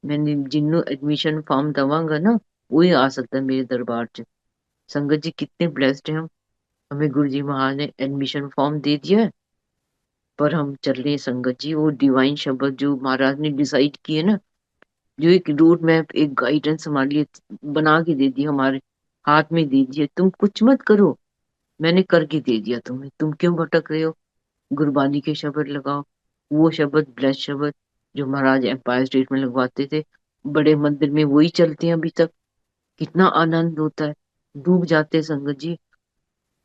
मैंने जिन्हों एडमिशन फॉर्म दवांगा ना वही आ सकता है मेरे दरबार च। संगत जी कितने ब्लेस्ड हैं हम। हमें गुरु जी महाराज ने एडमिशन फॉर्म दे दिया है। पर हम चल रहे हैं संगत जी, वो डिवाइन शब्द जो महाराज ने डिसाइड किए ना, जो एक रोड मैप, एक गाइडेंस हमारे लिए बना के दे दी, हमारे हाथ में दे दिया। तुम कुछ मत करो, मैंने करके दे दिया तुम्हें, तुम क्यों भटक रहे हो। गुरबानी के शब्द लगाओ, वो शब्द ब्लेस शब्द जो महाराज एम्पायर स्टेट में लगवाते थे, बड़े मंदिर में वही चलते हैं अभी तक। कितना आनंद होता है, डूब जाते हैं संगत जी।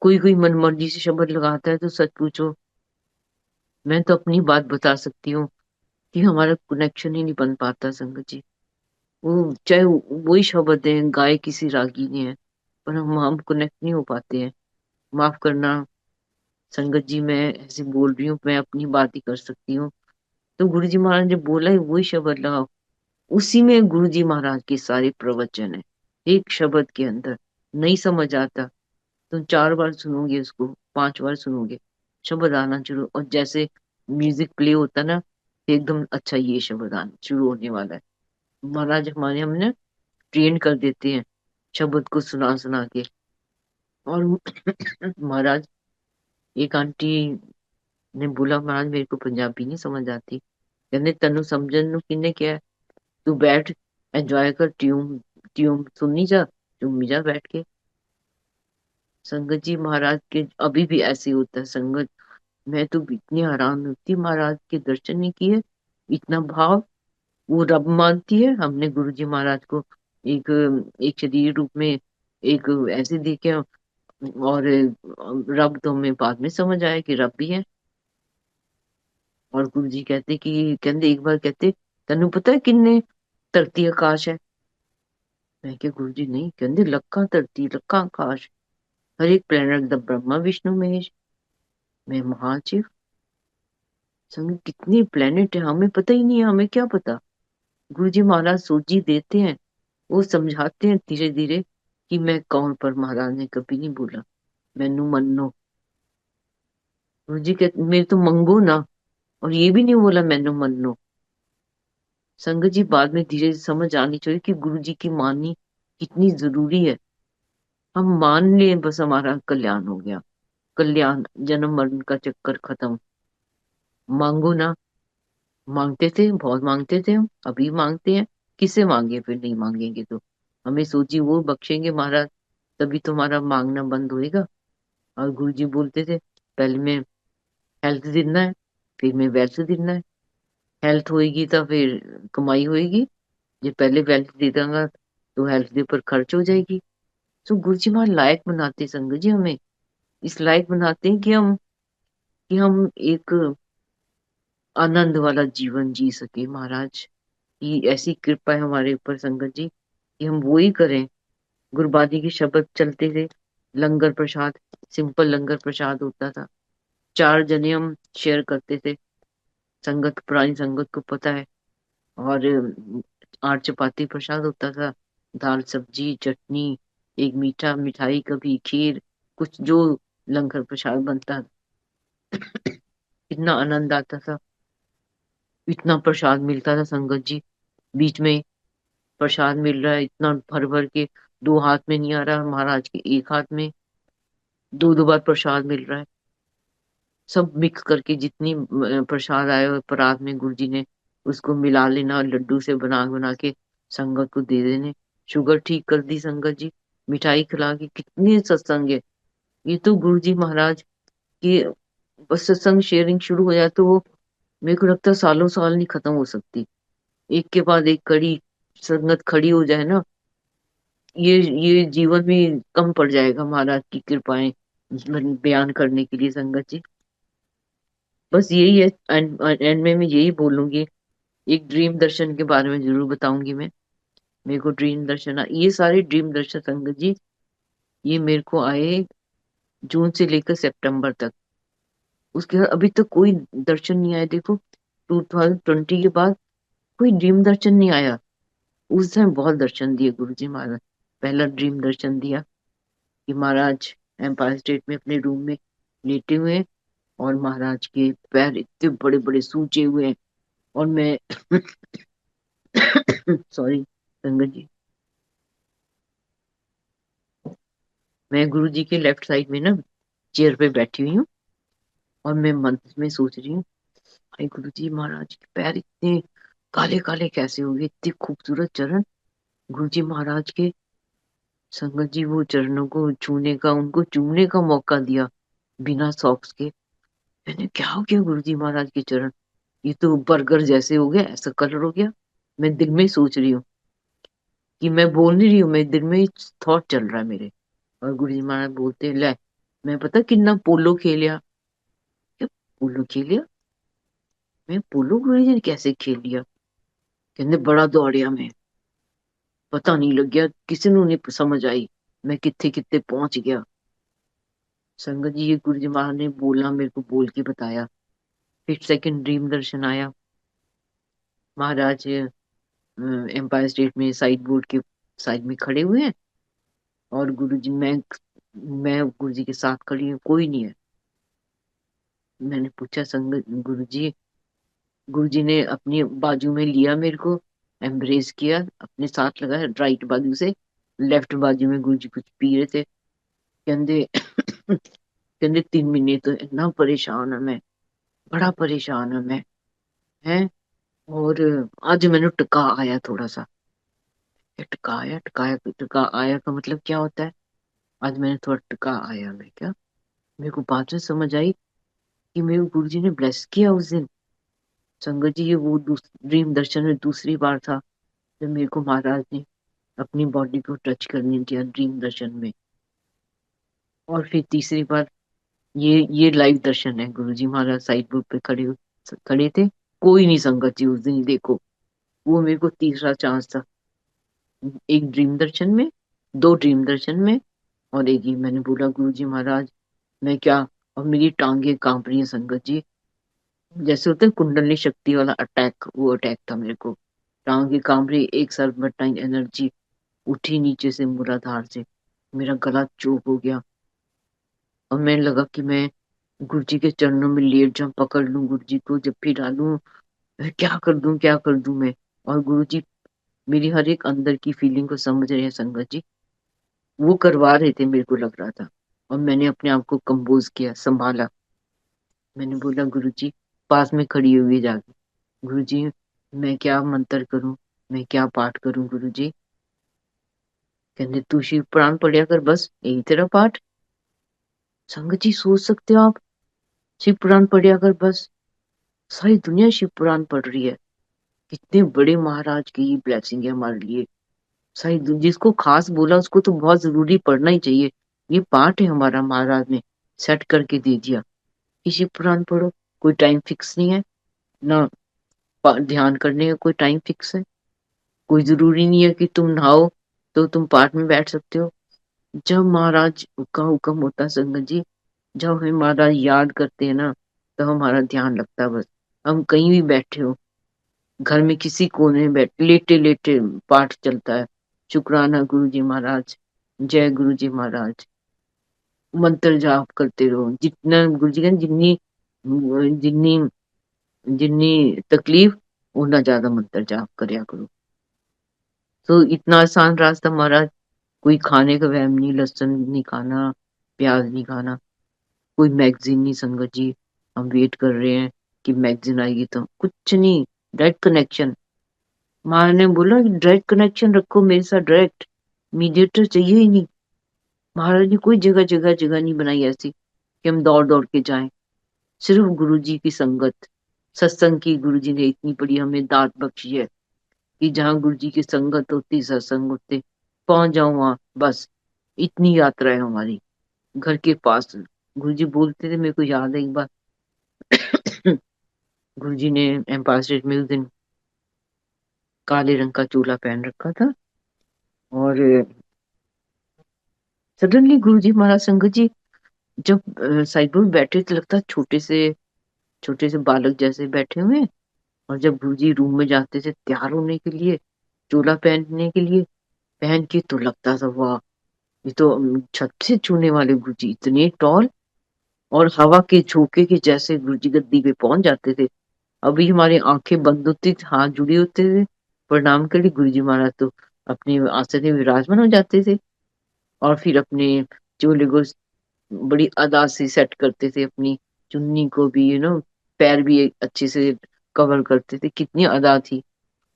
कोई कोई मनमर्जी से शब्द लगाता है तो सच पूछो, मैं तो अपनी बात बता सकती हूँ कि हमारा कनेक्शन ही नहीं बन पाता संगत जी। वो चाहे वही शब्द है, गाय किसी रागी ने है, पर हम कनेक्ट नहीं हो पाते हैं। माफ करना संगत जी, मैं ऐसे बोल रही हूँ, मैं अपनी बात ही कर सकती हूँ। तो गुरु जी महाराज ने बोला है वही शब्द लगाओ, उसी में गुरु जी महाराज के सारे प्रवचन है, एक शब्द के अंदर। नहीं समझ आता, तुम 4 बार सुनोगे उसको, 5 बार सुनोगे, शब्द आना शुरू। और जैसे म्यूजिक प्ले होता ना, तो एकदम अच्छा ये शब्द आना शुरू होने वाला है। महाराज हमारे हमने ट्रेन कर देते हैं शब्द को सुना सुना के। और महाराज, एक आंटी ने बोला, महाराज मेरे को पंजाबी नहीं समझ आती। कहने तेनू समझन नू किन्ने क्या है, तू बैठ, एंजॉय कर, ट्यून ट्यून सुननी जा, झूमी जा बैठ के। संगत जी महाराज के अभी भी ऐसे होता है संगत। मैं तो इतनी हैरान होती, महाराज के दर्शन नहीं किए, इतना भाव। वो रब मानती है, हमने गुरु जी महाराज को एक एक शरीर रूप में एक ऐसे देखे। और रब तो हमें बाद में समझ आया कि रब भी है। और गुरु जी कहते कि कहते एक बार कहते, तेनू पता है किन्ने धरती आकाश है। मैं क्या गुरु जी नहीं। कहते लखा धरती लखा आकाश, हर एक प्लेनेट द ब्रह्मा विष्णु महेश। मैं महाशिव। संग कितने प्लेनेट है हमें पता ही नहीं है, हमें क्या पता। गुरु जी महाराज सूझी देते हैं, वो समझाते हैं धीरे धीरे कि मैं कौन। पर महाराज ने कभी नहीं बोला मैनू मन्नो। गुरु जी कहते मेरे तो मंगो ना, और ये भी नहीं बोला मैनू मन्नो। संगत जी बाद में धीरे समझ आनी चाहिए कि गुरु जी की माननी कितनी जरूरी है। हम मान लें बस हमारा कल्याण हो गया। कल्याण, जन्म मरण का चक्कर खत्म। मांगो ना। मांगते थे, बहुत मांगते थे, हम अभी मांगते हैं। किससे मांगे फिर नहीं मांगेंगे तो। हमें सोची वो बख्शेंगे महाराज, तभी तुम्हारा मांगना बंद होएगा। और गुरु जी बोलते थे पहले मैं हेल्थ देना है, फिर मैं वेल्थ देना है। हेल्थ होएगी तो फिर कमाई होएगी। जे पहले वेल्थ दे दूंगा तो हेल्थ के ऊपर खर्च हो जाएगी। तो गुरु जी हमारे लायक बनाते संगत जी, हमें इस लायक बनाते हैं कि हम एक आनंद वाला जीवन जी सके। महाराज की ऐसी कृपा है हमारे ऊपर संगत जी कि हम वो ही करें। गुरबानी के शब्द चलते थे, लंगर प्रसाद, सिंपल लंगर प्रसाद होता था, 4 जने हम शेयर करते थे। संगत, पुरानी संगत को पता है। और 8 चपाती प्रसाद होता था, दाल सब्जी चटनी, एक मीठा मिठाई, कभी खीर, कुछ जो लंगर प्रसाद बनता था। इतना आनंद आता था, इतना प्रसाद मिलता था संगत जी। बीच में प्रसाद मिल रहा है इतना भर भर के, 2 हाथ में नहीं आ रहा महाराज के, एक हाथ में 2 2 बार प्रसाद मिल रहा है। सब मिक्स करके जितनी प्रसाद आए हुए परात में गुरु जी ने उसको मिला लेना और लड्डू से बना बना के संगत को दे देने। शुगर ठीक कर दी संगत जी, मिठाई खिला के। कितने सत्संग है ये तो गुरु जी महाराज की। बस सत्संग शेयरिंग शुरू हो जाए तो वो मेरे को लगता है सालों साल नहीं खत्म हो सकती। एक के बाद एक कड़ी संगत खड़ी हो जाए ना, ये जीवन में कम पड़ जाएगा महाराज की कृपाएं बयान करने के लिए संगत जी। बस यही है, एंड में मैं यही बोलूंगी। एक ड्रीम दर्शन के बारे में जरूर बताऊंगी मैं। मेरे को ड्रीम दर्शन, ये सारे ड्रीम दर्शन संगत जी, ये मेरे को आए जून से लेकर सितंबर तक। उसके बाद अभी तक कोई दर्शन नहीं आया। देखो 2020 के बाद कोई ड्रीम दर्शन नहीं आया। उस टाइम बहुत दर्शन दिए गुरु जी महाराज। पहला ड्रीम दर्शन दिया कि महाराज एम्पायर स्टेट में अपने रूम में लेटे हुए हैं और महाराज के पैर इतने बड़े बड़े सूजे हुए हैं। और मैं सॉरी संगत जी, मैं गुरु जी के लेफ्ट साइड में ना चेयर पे बैठी हुई हूँ और मैं मन में सोच रही हूँ, हाय गुरु जी महाराज के पैर इतने काले काले कैसे हो गए, इतने खूबसूरत चरण गुरु जी महाराज के। संगत जी वो चरणों को छूने का, उनको चूमने का मौका दिया बिना सॉक्स के। मैंने क्या हो गया गुरु जी महाराज के चरण, ये तो बर्गर जैसे हो गया, ऐसा कलर हो गया। मैं दिल में सोच रही हूँ कि मैं बोल नहीं रही हूँ, मैं दिल में थॉट चल रहा है मेरे। और गुरु जी महाराज बोलते हैं, ले मैं पता कितना पोलो खेलिया। क्या पोलो खेलिया? मैं पोलो गुरु जी ने कैसे खेल लिया? कहते बड़ा दौड़िया मैं, पता नहीं लग गया, किसी ने नहीं समझ आई मैं कितने कितने पहुंच गया। संगत जी ये गुरु जी महाराज ने बोला, मेरे को बोल के बताया। फिर सेकंड ड्रीम दर्शन आया। महाराज एम्पायर स्टेट में साइड बोर्ड के साइड में खड़े हुए हैं और गुरु जी, मैं गुरु जी के साथ खड़ी हूँ, कोई नहीं है। मैंने पूछा संगत गुरु जी ने अपनी बाजू में लिया, मेरे को एम्ब्रेस किया, अपने साथ लगाया राइट बाजू से। लेफ्ट बाजू में गुरु जी कुछ पी रहे थे। कहते कहते 3 महीने तो इतना परेशान है मैं, बड़ा परेशान है मैं, है। और आज मैंने टका आया थोड़ा सा। ये टका आया, टका आया का मतलब क्या होता है? आज मैंने थोड़ा टका आया, मैं क्या, मेरे को बाद में समझ आई कि मेरे गुरु जी ने ब्लेस किया उस दिन। संगत जी ये वो ड्रीम दर्शन में दूसरी बार था जब मेरे को महाराज ने अपनी बॉडी को टच करने दिया ड्रीम दर्शन में। और फिर तीसरी बार ये लाइव दर्शन है। गुरु जी महाराज साइड बोर्ड पे खड़े थे, कोई नहीं संगत जी उस दिन। देखो वो मेरे को तीसरा चांस था, एक ड्रीम दर्शन में, दो ड्रीम दर्शन में, और एक ही। मैंने बोला गुरु जी महाराज मैं क्या, और मेरी टांगे कांप रही है संगत जी, जैसे होता है कुंडली शक्ति वाला अटैक, वो अटैक था मेरे को। टांगे कांप रही, एक साल टाइम एनर्जी उठी नीचे से मूलाधार से, मेरा गला चोक हो गया। और मैं लगा कि मैं गुरु जी के चरणों में लेट जाऊं, पकड़ लूं गुरु जी को, जब भी डालूं मैं क्या कर दूं मैं। और गुरु जी मेरी हर एक अंदर की फीलिंग को समझ रहे हैं संगत जी, वो करवा रहे थे मेरे को लग रहा था। और मैंने अपने आप को कंपोज किया, संभाला। मैंने बोला गुरु जी, पास में खड़ी हुई जाके, गुरु जी मैं क्या मंत्र करूं, मैं क्या पाठ करूं गुरु जी? कहते तू शिव पुराण पढ़िया कर, बस यही तेरा पाठ। संगत जी सोच सकते हो आप, शिव पुराण पढ़िया कर बस। सारी दुनिया शिव पुराण पढ़ रही है। कितने बड़े महाराज की ये ब्लेसिंग है हमारे लिए। जिसको खास बोला उसको तो बहुत जरूरी पढ़ना ही चाहिए। ये पाठ है हमारा, महाराज ने सेट करके दे दिया कि शिव पुराण पढ़ो। कोई टाइम फिक्स नहीं है ना, ध्यान करने का कोई टाइम फिक्स है। कोई जरूरी नहीं है कि तुम नहाओ तो तुम पाठ में बैठ सकते हो। जब महाराज का हुक्म होता है संगत जी, जब हमें महाराज याद करते हैं ना, तब हमारा ध्यान लगता है बस। हम कहीं भी बैठे हो, घर में किसी कोने में बैठ, लेटे लेटे पाठ चलता है, शुक्राना गुरु जी महाराज, जय गुरु जी महाराज, मंत्र जाप करते रहो। जितना गुरु जी कहते जितनी जितनी तकलीफ, उतना ज्यादा मंत्र जाप करया करो। तो इतना आसान रास्ता महाराज। कोई खाने का वहम नहीं, लहसुन नहीं खाना, प्याज नहीं खाना, कोई मैगजीन नहीं संगत जी। हम वेट कर रहे हैं कि मैगजीन आएगी, तो कुछ नहीं, डायरेक्ट कनेक्शन। महाराज ने बोला कि डायरेक्ट कनेक्शन रखो मेरे साथ, डायरेक्ट, मीडिएटर चाहिए ही नहीं। महाराज ने कोई जगह जगह जगह नहीं बनाई ऐसी कि हम दौड़ दौड़ के जाएं। सिर्फ गुरु जी की संगत, सत्संग की गुरु जी ने इतनी बड़ी हमें दात बख्शी है कि जहाँ गुरु जी की संगत होती, सत्संग होते, पहुंच जाऊं वहां बस। इतनी यात्रा है हमारी घर के पास। गुरु जी बोलते थे, मेरे को याद है एक बार गुरु जी ने एम्पायर स्टेट में उस दिन काले रंग का चोला पहन रखा था, और सडनली गुरु जी महाराज संगत जी जब साइड में बैठे थे, लगता छोटे से बालक जैसे बैठे हुए हैं। और जब गुरु जी रूम में जाते थे तैयार होने के लिए, चोला पहनने के लिए, पहन के, तो लगता था वाह, ये तो छत से छूने वाले गुरु जी, इतने टॉल। और हवा के झोंके के जैसे गुरु जी गद्दी पे पहुंच जाते थे। अभी हमारी आंखें बंद होती थी, हाथ जुड़े होते थे प्रणाम के लिए, गुरु जी महाराज तो अपने आसन में विराजमान हो जाते थे। और फिर अपने चोले को बड़ी अदा से सेट करते थे, अपनी चुन्नी को भी, पैर भी अच्छे से कवर करते थे। कितनी अदा थी।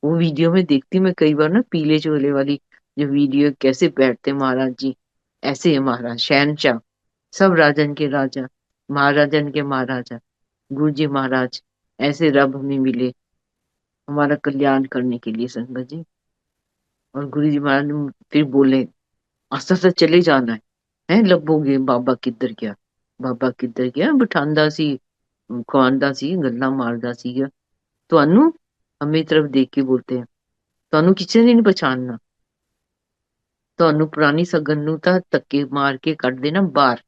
वो वीडियो में देखती मैं कई बार ना, पीले चोले वाली जो वीडियो, कैसे बैठते महाराज जी। ऐसे है महाराज, शहनशाह, सब राजन के राजा, महाराजन के महाराजा, गुरु जी महाराज। ऐसे रब हमें मिले हमारा कल्याण करने के लिए संगत जी। और गुरु जी महाराज ने फिर बोले, आस्ता आस्ता चले जाना है ਲੱਭੋਗੇ ਬਾਬਾ ਕਿੱਧਰ ਗਿਆ, ਬਾਬਾ ਕਿੱਧਰ ਗਿਆ, ਬਿਠਾਉਂਦਾ ਸੀ, ਖਵਾਉਂਦਾ ਸੀ, ਗੱਲਾਂ ਮਾਰਦਾ ਸੀਗਾ ਤੁਹਾਨੂੰ। ਹਮੇ ਤਰਫ ਦੇਖ ਕੇ ਬੋਲਤੇ हैं, ਤੁਹਾਨੂੰ ਕਿਸੇ ਨੇ ਨਹੀਂ ਪਛਾਣਨਾ, ਤੁਹਾਨੂੰ ਪੁਰਾਣੀ ਸਗਨ ਨੂੰ ਤਾਂ ਧੱਕੇ ਮਾਰ ਕੇ ਕੱਢ ਦੇਣਾ ਬਾਹਰ।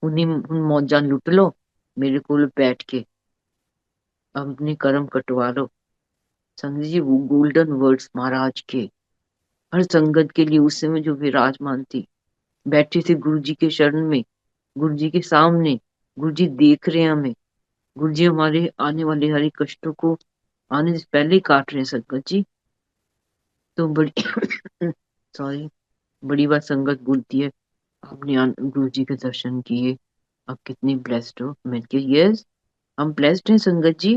ਹੁਣ ਮੌਜਾਂ ਲੁੱਟ ਲਓ मेरे ਕੋਲ बैठ के, अपने कर्म कटवा लो। संगत जी वो गोल्डन वर्ड्स महाराज के हर संगत के लिए उस समय जो विराजमान थी, बैठे थे गुरु जी के शरण में, गुरु जी के सामने। गुरु जी देख रहे हैं हमें, गुरु जी हमारे आने वाले हर एक कष्टों को आने से पहले ही काट रहे हैं संगत जी। तो बड़ी सॉरी, बड़ी बात संगत बोलती है, आपने गुरु जी के दर्शन किए, आप कितनी ब्लेस्ड हो। मैंने कहा यस, हम ब्लेस्ड हैं संगत जी।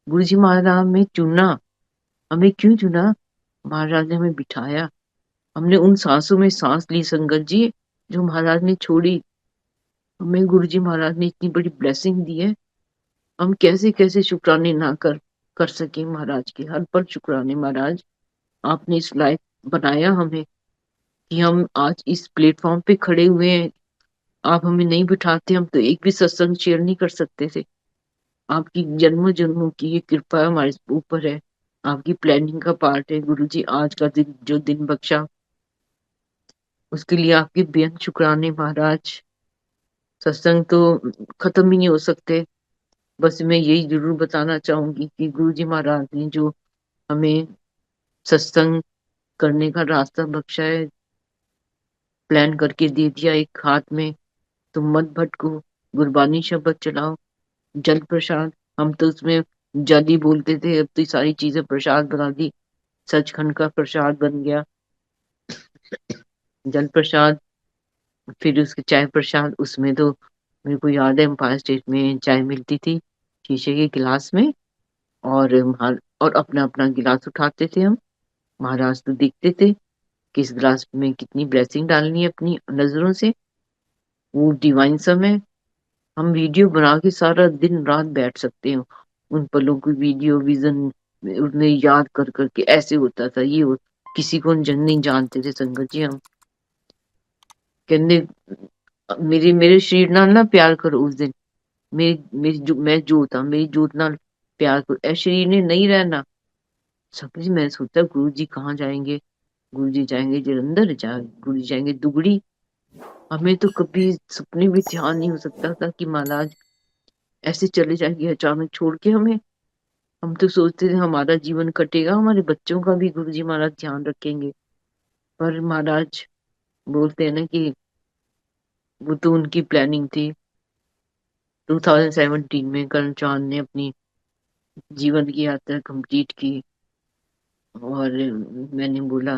गुरु जी महाराज ने हमें चुना। हमें क्यों चुना? महाराज ने हमें बिठाया, हमने उन सांसों में सांस ली संगत जी जो महाराज ने छोड़ी। हमें गुरु जी महाराज ने इतनी बड़ी ब्लेसिंग दी है, हम कैसे कैसे शुक्राने ना कर सके महाराज के। हर पल शुक्राने महाराज, आपने इस लायक बनाया हमें कि हम आज इस प्लेटफॉर्म पे खड़े हुए हैं। आप हमें नहीं बिठाते, हम तो एक भी सत्संग शेयर नहीं कर सकते थे। आपकी जन्मों जन्मों की ये कृपा हमारे ऊपर है, आपकी प्लानिंग का पार्ट है गुरु जी। आज का दिन, जो दिन बख्शा, उसके लिए आपके बेहद शुक्राने महाराज। सत्संग तो खत्म ही नहीं हो सकते। बस मैं यही जरूर बताना चाहूंगी कि गुरु जी महाराज ने जो हमें सत्संग करने का रास्ता बख्शा है, प्लान करके दे दिया एक हाथ में, तुम मत भटको, गुरबानी शब्द चलाओ, जल प्रसाद। हम तो उसमें जल ही बोलते थे, अब तो ये सारी चीजें प्रसाद बना दी, सचखंड का प्रसाद बन गया जल प्रसाद। फिर उसके चाय प्रसाद, उसमें तो मेरे को याद है एम्पायर स्टेट में चाय मिलती थी शीशे के गिलास में। और अपना अपना गिलास उठाते थे हम। महाराज तो देखते थे किस गिलास में कितनी ब्लेसिंग डालनी है अपनी नजरों से। वो डिवाइन समय, हम वीडियो बना के सारा दिन रात बैठ सकते हैं उन पलों की वीडियो विजन उन्हें याद कर करके। ऐसे होता था ये किसी को जन नहीं जानते थे संगत जी। हम कहते मेरे मेरे शरीर नाल ना प्यार करो उस दिन, मेरी जो मैं जोत हाँ, मेरी जोत नाल प्यार करो, ऐ शरीर ने नहीं रहना। संगत जी मैं सोचा गुरु जी कहाँ जाएंगे, गुरु जी जाएंगे जलंधर, गुरु जी जाएंगे दुगड़ी। हमें तो कभी सपने में ध्यान नहीं हो सकता था कि महाराज ऐसे चले जाएंगे अचानक छोड़ के हमें। हम तो सोचते थे हमारा जीवन कटेगा, हमारे बच्चों का भी गुरु जी महाराज ध्यान रखेंगे। पर महाराज बोलते हैं ना कि वो तो उनकी प्लानिंग थी। 2017 में करण चौहान ने अपनी जीवन की यात्रा कंप्लीट की। और मैंने बोला,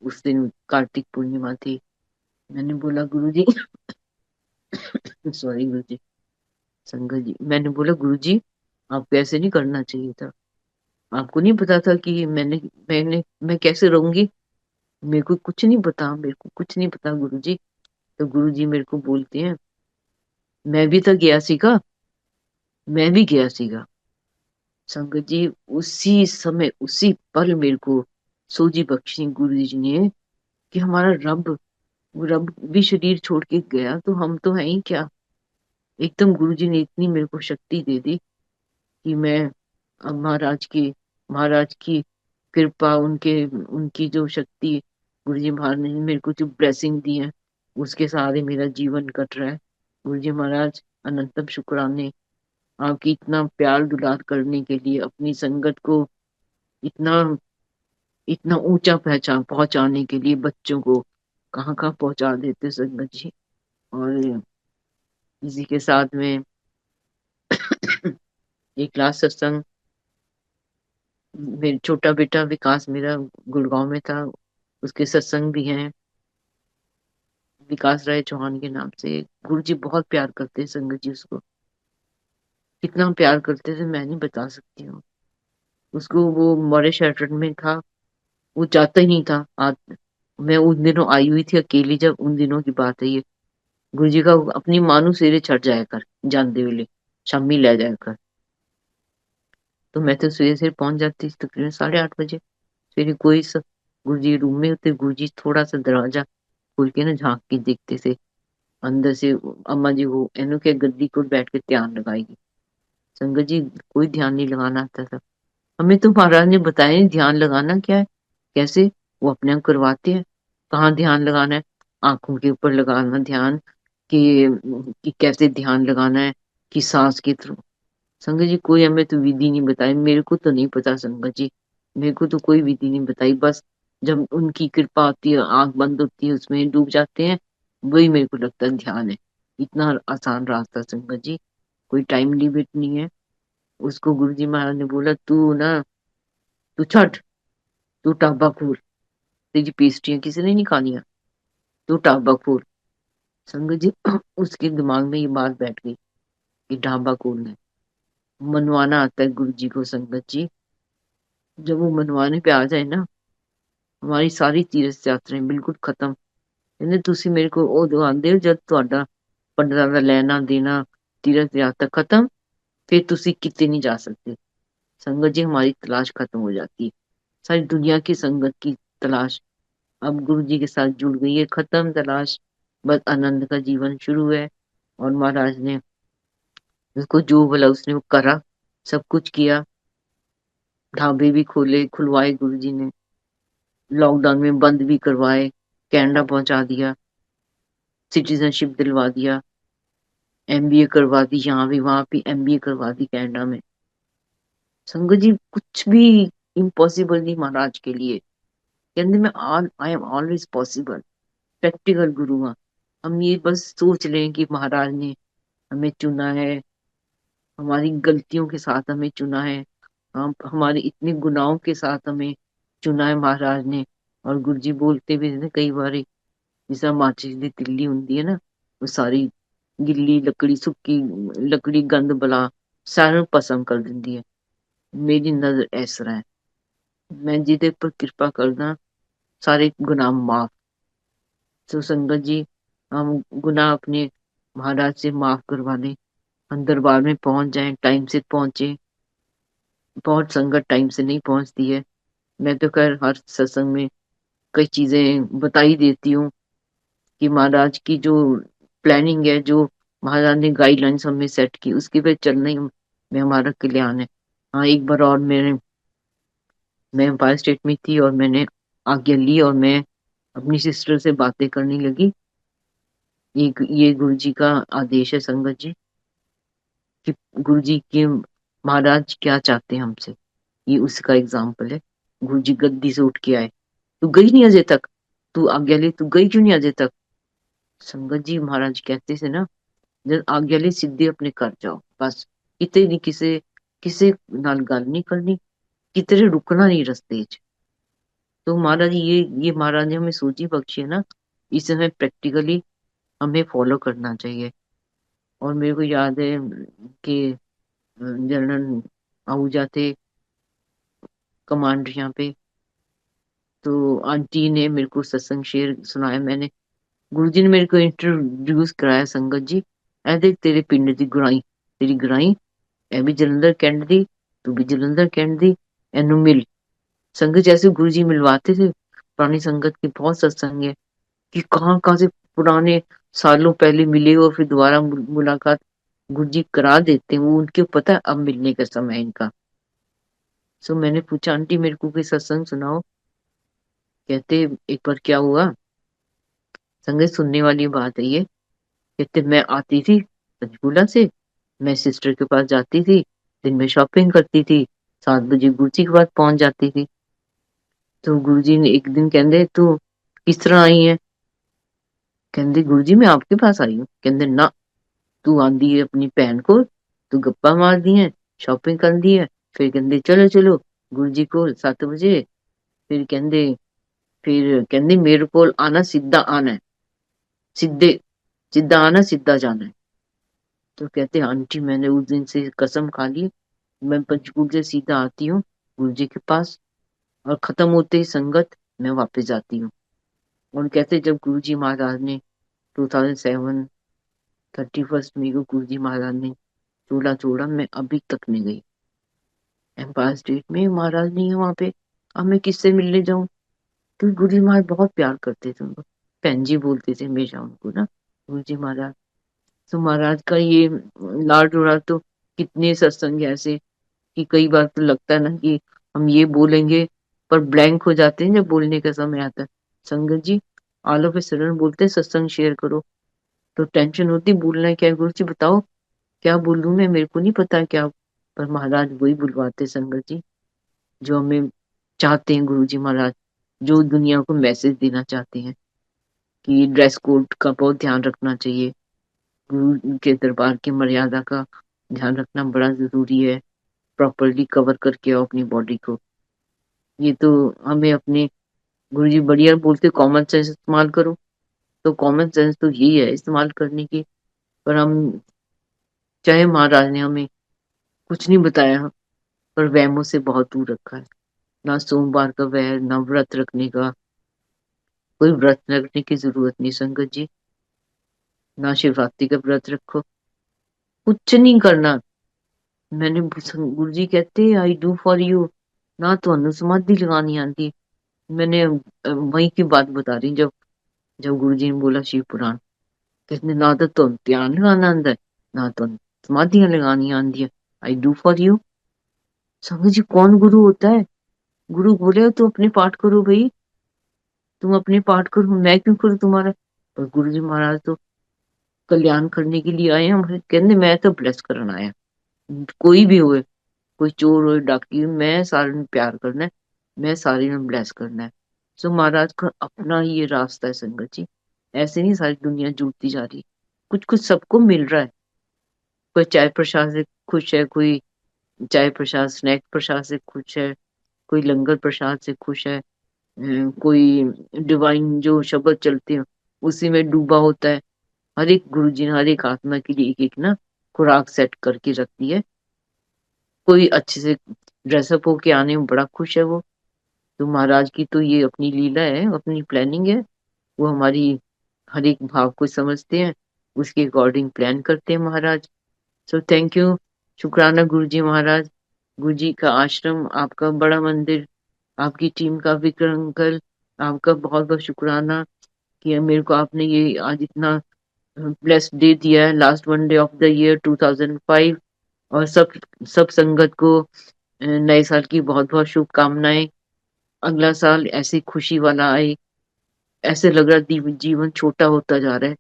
उस दिन कार्तिक पूर्णिमा थी, मैंने बोला गुरु जी सॉरी गुरु जी, संगत जी, मैंने बोला गुरु जी आपको ऐसे नहीं करना चाहिए था। आपको नहीं पता था कि मैं कैसे रहूंगी? मेरे को कुछ नहीं पता, मेरे को कुछ नहीं पता गुरुजी। तो गुरुजी मेरे को बोलते हैं, मैं भी तो गया सीगा, मैं भी गया सीगा। संगत जी, उसी समय उसी पल मेरे को सूझी बख्शी गुरु जी ने कि हमारा रब, रब भी शरीर छोड़ के गया तो हम तो हैं ही क्या। एकदम गुरु जी ने इतनी मेरे को शक्ति दे दी कि मैं अब महाराज की कृपा, उनके उनकी जो शक्ति, गुरु जी महाराज ने मेरे को जो ब्लेसिंग दी है, उसके सहारे मेरा जीवन कट रहा है। गुरु जी महाराज, अनंतम शुक्राने आपकी, इतना प्यार दुलार करने के लिए, अपनी संगत को इतना इतना ऊंचा पहचान पहुंचाने के लिए बच्चों को कहाँ कहाँ पहुंचा देते संगत जी। और इसी के साथ में एक क्लास सत्संग, मेरा छोटा बेटा विकास मेरा गुड़गांव में था, उसके सत्संग भी हैं, विकास राय चौहान के नाम से। गुरु जी बहुत प्यार करते हैं संगत जी उसको, कितना प्यार करते थे मैं नहीं बता सकती हूँ उसको। वो मॉडल शेल्टर में था, वो जाता ही नहीं था। आज मैं उन दिनों आई हुई थी अकेली, जब उन दिनों की बात है ये। गुरुजी का अपनी मानू सिरे चढ़ जाया कर, जानते वेले शामी ले जाया कर। तो मैं तो सवेरे सवेरे पहुंच जाती थी, तकरीबन 8:30 बजे। फिर कोई सा गुरुजी रूम में होते, गुरुजी थोड़ा सा दरवाजा खोल के ना झांक के देखते थे अंदर से। अम्मा जी वो एनु के गद्दी को बैठ के ध्यान लगाएगी। संगत जी, कोई ध्यान नहीं लगाना आता था हमें, तो महाराज ने बताया नहीं ध्यान लगाना क्या है, कैसे। वो अपने आप करवाते हैं। कहाँ ध्यान लगाना है? आंखों के ऊपर लगाना ध्यान, कि कैसे ध्यान लगाना है, कि सांस के थ्रू। संगत जी, कोई हमें तो विधि नहीं बताई, मेरे को तो नहीं पता संगत जी, मेरे को तो कोई विधि नहीं बताई। बस जब उनकी कृपा होती है, आंख बंद होती है, उसमें डूब जाते हैं, वही मेरे को लगता है ध्यान है। इतना आसान रास्ता संगत जी, कोई टाइम लिमिट नहीं है। उसको गुरु जी महाराज ने बोला, तू ना, तू छठ, तू टाबा खोल, तेरी पेस्ट्रियां किसी ने नहीं खानियां, तू टाबा खोल। संगत जी उसके दिमाग में ये बात बैठ गई कि ढाबा खोलना है, मनवाना आता है गुरु जी को संगत जी। जब वो मनवाने पे आ जाए ना, हमारी सारी तीर्थ यात्राएं बिल्कुल खत्म। ਕਹਿੰਦੇ ਤੁਸੀਂ ਮੇਰੇ ਕੋਲ ਉਦੋਂ ਆਉਂਦੇ ਹੋ ਜਦ ਤੁਹਾਡਾ ਪੰਡਤਾਂ ਦਾ ਲੈਣਾ ਦੇਣਾ, तीर्थ यात्रा खत्म, फिर तुसी कितने नहीं जा सकते। संगत जी, हमारी तलाश खत्म हो जाती है, सारी दुनिया की संगत की तलाश अब गुरु जी के साथ जुड़ गई है, खत्म तलाश, बस आनंद का जीवन शुरू है। और महाराज ने उसको जो बोला उसने वो करा, सब कुछ किया। ढाबे भी खोले, खुलवाए गुरु जी ने, लॉकडाउन में बंद भी करवाए, कनाडा पहुंचा दिया, सिटीजनशिप दिलवा दिया, एमबीए करवा दी, यहाँ भी वहां भी एमबीए करवा दी कनाडा में। संगत जी, कुछ भी इम्पॉसिबल नहीं महाराज के लिए। कहते मैं all I am always possible, practical गुरु हाँ। हम ये बस सोच लें कि महाराज ने हमें चुना है, हमारी गलतियों के साथ हमें चुना है, हम हमारे इतने गुनाहों के साथ हमें चुना है महाराज ने। और गुरु जी बोलते भी थे कई बार, जिस तरह माचिस की तिल्ली होती है ना, वो सारी गिल्ली लकड़ी, सुक्की लकड़ी, गंद बला सारा पसंद कर देती है। मेरी नजर इस तरह है, मैं जिदे पर कृपा करना, सारे गुनाह माफ। तो संगत जी, हम गुनाह अपने महाराज से माफ करवा लें, हम दरबार में पहुंच जाएं, टाइम से पहुंचे। बहुत संगत टाइम से नहीं पहुंचती है। मैं तो खैर हर सत्संग में कई चीजें बता ही देती हूँ कि महाराज की जो प्लानिंग है, जो महाराज ने गाइडलाइंस हमें सेट की, उसके पे चलना ही में हमारा कल्याण है। हाँ, एक बार और मैं एम्पायर स्टेट में थी और मैंने आज्ञा ली और मैं अपनी सिस्टर से बातें करने लगी। ये गुरु जी का आदेश है संगत जी, कि गुरु जी के महाराज क्या चाहते हैं हमसे, ये उसका एग्जाम्पल है। गुरु जी गद्दी से उठ के आए, तू गई नहीं अजय तक, तू आज्ञा ले, तू गई क्यों नहीं अजय तक। संगत जी, महाराज कहते थे ना, जब आज्ञा ले सीधे अपने घर जाओ बस, किते नहीं किसे नाल गल नहीं करनी, कितने रुकना नहीं रस्ते च। तो महाराज ये महाराज ने हमें सूझी बख्शी है ना, इसे हमें प्रैक्टिकली हमें फॉलो करना चाहिए। और मेरे को याद है कि जनरल आहूजा थे, कमांडर यहाँ पे। तो आंटी ने मेरे को सत्संग शेयर सुनाया। मैंने गुरुजी ने मेरे को इंट्रोड्यूस कराया संगत जी। ए देख तेरे पिंड दी गुराई, तेरी गुराई ए भी जलंधर कैंट दी, तू भी जलंधर कैंट दी, एनू मिल। संगत जैसे गुरुजी मिलवाते थे। पुरानी संगत की बहुत सत्संग है कि कहाँ कहाँ से पुराने सालों पहले मिले और फिर दोबारा मुलाकात गुरुजी करा देते हैं। वो उनके पता है अब मिलने का समय है इनका। सो मैंने पूछा आंटी मेरे को कोई सत्संग सुनाओ। कहते एक बार क्या हुआ, संगत सुनने वाली बात है ये। कहते मैं आती थी पंचकूला से, मैं सिस्टर के पास जाती थी, दिन में शॉपिंग करती थी, 7 बजे गुरुजी के पास पहुंच जाती थी। तो गुरुजी ने एक दिन कहते तू किस तरह आई है। कहते गुरुजी मैं आपके पास आई हूँ। कहते ना, तू आंदी है अपनी भैन को, तू गप्पा मार दी है, शॉपिंग कर दी है। फिर कहते चलो चलो गुरुजी को 7 बजे। फिर कहते मेरे को आना, सीधा आना है, सीधे सीधा आना, सीधा जाना है। तो कहते आंटी मैंने उस दिन से कसम खा ली, मैं पंचकूल से सीधा आती हूँ गुरुजी के पास, और खत्म होते ही संगत मैं वापस जाती हूँ। और कहते जब गुरुजी महाराज ने 2007 31 मई को गुरुजी महाराज ने चूल्हा छोड़ा, मैं अभी तक नहीं गई। एम्पायर स्टेट में महाराज नहीं है वहां पे, अब मैं किससे मिलने जाऊं। तो गुरुजी महाराज बहुत प्यार करते थे उनको, बहन जी बोलते थे हमेशा उनको ना गुरुजी महाराज। तो महाराज का ये लाड उड़ा तो कितने सत्संग ऐसे कि कई बार तो लगता है ना कि हम ये बोलेंगे, पर ब्लैंक हो जाते हैं जब बोलने का समय आता है। संगत जी ऑल ऑफ ए सडन बोलते हैं सत्संग शेयर करो, तो टेंशन होती बोलना है क्या, गुरु जी बताओ क्या बोलूं मैं, मेरे को नहीं पता क्या। पर महाराज वही बुलवाते संगत जी जो हमें चाहते हैं। गुरु जी महाराज जो दुनिया को मैसेज देना चाहते हैं कि ड्रेस कोड का बहुत ध्यान रखना चाहिए, गुरु के दरबार की मर्यादा का ध्यान रखना बड़ा जरूरी है, प्रॉपरली कवर करके आओ अपनी बॉडी को। ये तो हमें अपने गुरुजी बढ़िया बोलते कॉमन सेंस इस्तेमाल करो, तो कॉमन सेंस तो यही है इस्तेमाल करने की। पर हम चाहे महाराज ने हमें कुछ नहीं बताया, पर वहमों से बहुत दूर रखा है। ना सोमवार का वह, ना व्रत रखने का, कोई व्रत रखने की जरूरत नहीं संगत जी। ना शिवरात्रि का व्रत रखो, कुछ नहीं करना। मैंने गुरु जी कहते आई डू फॉर यू, ना तो समाधि लगानी आती। मैंने वही की बात बता रही, जब जब गुरु जी ने बोला शिव पुराण, कहते ना तो ध्यान लगाना आंदा है, ना तो समाधियां लगानी आंदी है, आई डू फॉर यू। संगत जी कौन गुरु होता है, गुरु बोले तो अपने पाठ करो भाई, तुम अपने पाठ करो, मैं क्यों करूँ तुम्हारा। पर गुरु जी महाराज तो कल्याण करने के लिए आए हैं, कहते मैं तो ब्लेस करना आया। कोई भी हुए, कोई चोर हो डाकी, मैं सारे में प्यार करना है, मैं सारे में ब्लेस करना है। सो महाराज का अपना ही ये रास्ता है संगत जी। ऐसे नहीं सारी दुनिया जुटती जा रही, कुछ कुछ सबको मिल रहा है। कोई चाय प्रसाद से खुश है, कोई चाय प्रसाद स्नैक प्रसाद से खुश है, कोई लंगर प्रसाद से खुश है, कोई डिवाइन जो शब्द चलते हैं उसी में डूबा होता है। हर एक गुरु जी ने हर एक आत्मा के लिए एक एक ना खुराक सेट करके रखती है। कोई अच्छे से ड्रेसअप होके आने में बड़ा खुश है वो। तो महाराज की तो ये अपनी लीला है, अपनी प्लानिंग है। वो हमारी हर एक भाव को समझते हैं, उसके अकॉर्डिंग प्लान करते हैं महाराज। सो थैंक यू, शुक्राना गुरु जी महाराज। गुरु जी का आश्रम, आपका बड़ा मंदिर, आपकी टीम का विक्रम अंकल, आपका बहुत बहुत शुक्राना कि मेरे को आपने ये आज इतना ब्लेस्ड डे दिया है, last one day of the year 2005। और सब सब संगत को नए साल की बहुत बहुत शुभकामनाएं। अगला साल ऐसी खुशी वाला आए। ऐसे लग रहा है जीवन छोटा होता जा रहा है,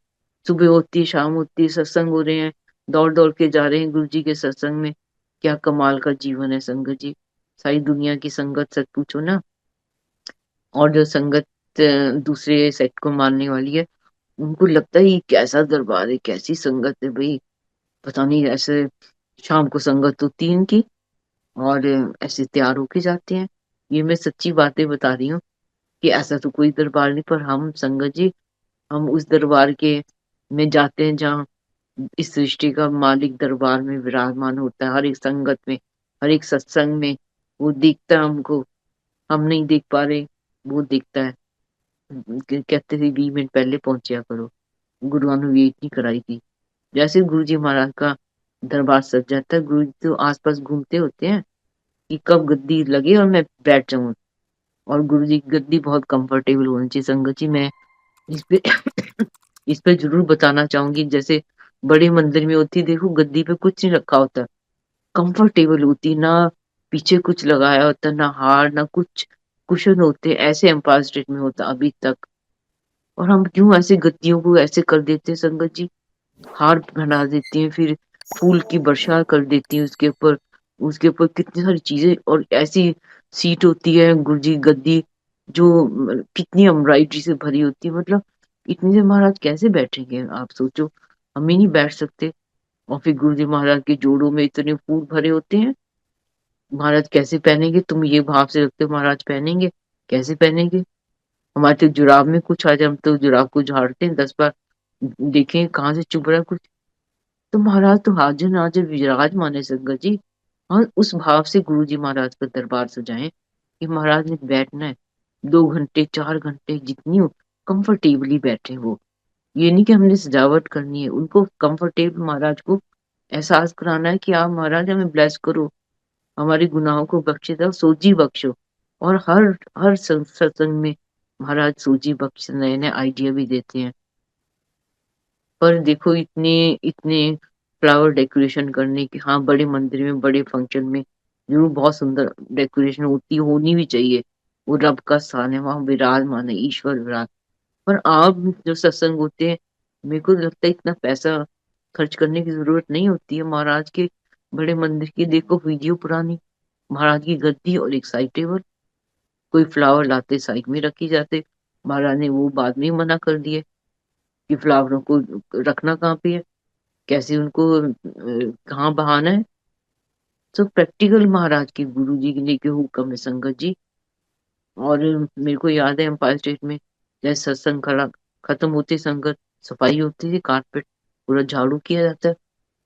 सुबह होती है शाम होती है सत्संग हो रहे हैं, दौड़ दौड़ के जा रहे हैं गुरु जी के सत्संग में। क्या कमाल का जीवन है संगत जी। सारी दुनिया की संगत सच पूछो ना, और जो संगत दूसरे सेक्ट को मानने वाली है, उनको लगता है ये कैसा दरबार है, कैसी संगत है भाई, पता नहीं। ऐसे शाम को संगत होती है इनकी, और ऐसे तैयार होके जाते हैं। ये मैं सच्ची बातें बता रही हूँ कि ऐसा तो कोई दरबार नहीं, पर हम संगत जी हम उस दरबार के में जाते हैं जहाँ इस सृष्टि का मालिक दरबार में विराजमान होता है, हर एक संगत में, हर एक सत्संग में वो दिखता है हमको। हम नहीं देख पा रहे, वो देखता है। कहते थे 20 मिनट पहले पहुंचा करो, गुरुआं ने वेट नहीं कराई थी। जैसे गुरु जी महाराज का दरबार सज जाता है, गुरु जी तो आसपास घूमते होते हैं कि कब गद्दी लगे और मैं बैठ जाऊं। और गुरु जी की गद्दी बहुत कंफर्टेबल होनी चाहिए संगत जी। मैं इस पे इस पे जरूर बताना चाहूंगी। जैसे बड़े मंदिर में होती, देखो गद्दी पे कुछ नहीं रखा होता, कंफर्टेबल होती ना, पीछे कुछ लगाया होता, ना हार ना कुछ कुशन होते, ऐसे एम्पायर स्टेट में होता अभी तक। और हम क्यों ऐसे गद्दियों को ऐसे कर देते हैं संगत जी, हार बना देती हैं, फिर फूल की वर्षा कर देती हैं उसके ऊपर। उसके ऊपर कितनी सारी चीजें, और ऐसी सीट होती है गुरुजी गद्दी जो कितनी एम्ब्रॉयडरी से भरी होती है। मतलब इतने से महाराज कैसे बैठेंगे आप सोचो, हम ही नहीं बैठ सकते। और फिर गुरु जी महाराज के जोड़ों में इतने फूल भरे होते हैं, महाराज कैसे पहनेंगे? तुम ये भाव से रखते हो महाराज पहनेंगे, कैसे पहनेंगे? हमारे तो जुराब में कुछ आ जाए, हम तो जुराब को झाड़ते हैं 10 बार, देखें कहाँ से चुभ रहा है कुछ। तो महाराज तो हाजिर नाजिर विराजमान है संगत जी। और उस भाव से गुरु जी महाराज का दरबार सजाएं कि महाराज ने बैठना है 2 घंटे 4 घंटे, जितनी कंफर्टेबली बैठे वो। ये नहीं कि हमने सजावट करनी है, उनको कंफर्टेबल महाराज को एहसास कराना है कि आप महाराज हमें ब्लेस करो, हमारे गुनाहों को बख्शे दो, सोजी बख्शो। और हर हर सत्संग में महाराज सोजी बख्श नए नए आइडिया भी देते हैं। पर देखो इतने इतने फ्लावर डेकोरेशन करने की, हाँ बड़े मंदिर में बड़े फंक्शन में जरूर बहुत सुंदर डेकोरेशन होती होनी भी चाहिए। वो रब का स्थान है, वहां विराजमान है ईश्वर विराज। पर आप जो सत्संग होते हैं, मेरे को लगता है इतना पैसा खर्च करने की जरूरत नहीं होती है महाराज के बड़े मंदिर की। देखो वीडियो पुरानी, महाराज की गद्दी और एक साइड टेबल, कोई फ्लावर लाते साइड में रखी जाते। महाराज ने वो बाद में ही मना कर दिए कि फ्लावरों को रखना कहाँ पे है, कैसे उनको कहाँ बहाना है। तो प्रैक्टिकल महाराज के गुरु जी के लिए के हुक्म है संगत जी। और मेरे को याद है एम्पायर स्टेट में जैसे सत्संग खड़ा खत्म होते संगत, सफाई होती थी, कारपेट पूरा झाड़ू किया जाता है।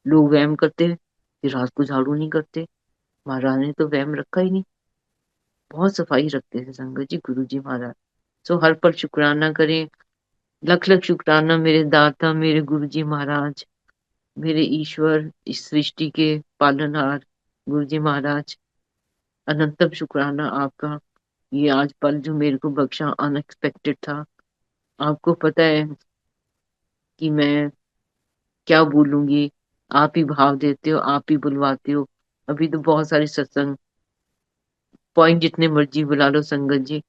लोग वहम करते हैं कि रात को झाड़ू नहीं करते, महाराज ने तो वहम रखा ही नहीं, बहुत सफाई रखते थे संगत जी गुरु जी महाराज। सो हर पल शुक्राना करें, लख लख शुक्राना मेरे दाता मेरे गुरु जी महाराज, मेरे ईश्वर, इस सृष्टि के पालनहार गुरु जी महाराज। अनंतम शुक्राना आपका, ये आज पल जो मेरे को बख्शा अनएक्सपेक्टेड था। आपको पता है कि मैं क्या बोलूंगी, आप ही भाव देते हो, आप ही बुलवाते हो। अभी तो बहुत सारे सत्संग पॉइंट जितने मर्जी बुला लो संगत जी,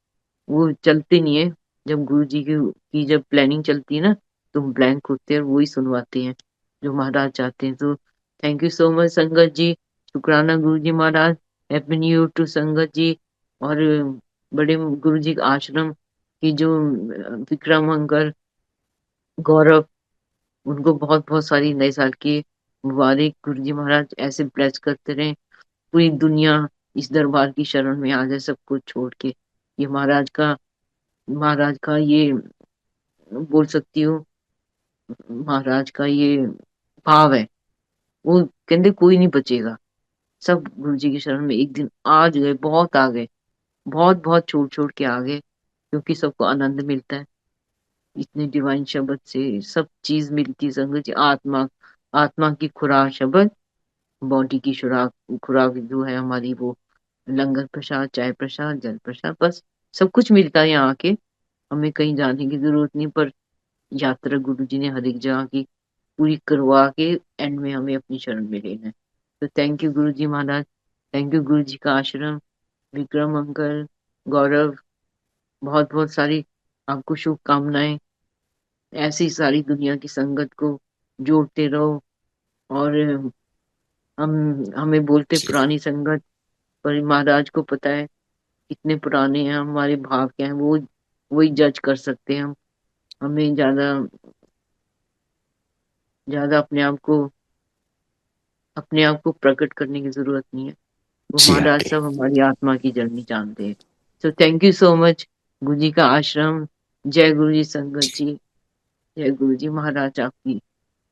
वो चलते नहीं है। जब गुरु जी की जब प्लानिंग चलती है ना, तो ब्लैंक होते हैं और वही सुनवाते हैं जो महाराज चाहते हैं। तो थैंक यू सो मच संगत जी, शुक्राना गुरु जी महाराज। हैप्पी न्यू ईयर टू संगत जी। और बड़े गुरु जी का आश्रम की जो विक्रम अंकल, गौरव, उनको बहुत बहुत सारी नए साल की मुबारक। गुरु जी महाराज ऐसे ब्लेस करते रहे, पूरी दुनिया इस दरबार की शरण में आ जाए सब कुछ छोड़ के। ये महाराज का ये बोल सकती हूँ, महाराज का ये भाव है। वो कहते कोई नहीं बचेगा, सब गुरु जी की शरण में एक दिन आ गए, बहुत आ गए, बहुत बहुत छोड़ छोड़ के आ गए, क्योंकि सबको आनंद मिलता है इतने डिवाइन शब्द से, सब चीज मिलती है संगत जी। आत्मा आत्मा की खुराक शब्द, बॉडी की खुराक जो है हमारी वो लंगर प्रसाद, चाय प्रसाद, जल प्रसाद, बस सब कुछ मिलता है यहाँ आके। हमें कहीं जाने की जरूरत नहीं, पर यात्रा गुरु जी ने हर एक जगह की पूरी करवा के एंड में हमें अपनी शरण में लेना है। तो thank you Guru ji Maharaj, thank you गुरु जी का आश्रम, विक्रम अंकल, गौरव, बहुत बहुत सारी आपको शुभकामनाएं। ऐसी सारी दुनिया की संगत को जोड़ते रहो। और हमें बोलते जी पुरानी संगत, पर महाराज को पता है कितने पुराने हैं हमारे भाव क्या है, वो वही जज कर सकते हैं। हम हमें ज्यादा ज्यादा अपने आप को प्रकट करने की जरूरत नहीं है। वो जी महाराज आंटी। सब हमारी आत्मा की जर्नी जानते हैं। So thank you so much गुरु जी का आश्रम। जय गुरु जी संगत जी, जय गुरु जी महाराज, आपकी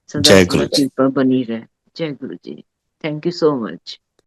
सदा जय गुरु सदा जी। कृपा बनी रहे। जय गुरु जी, थैंक यू सो मच।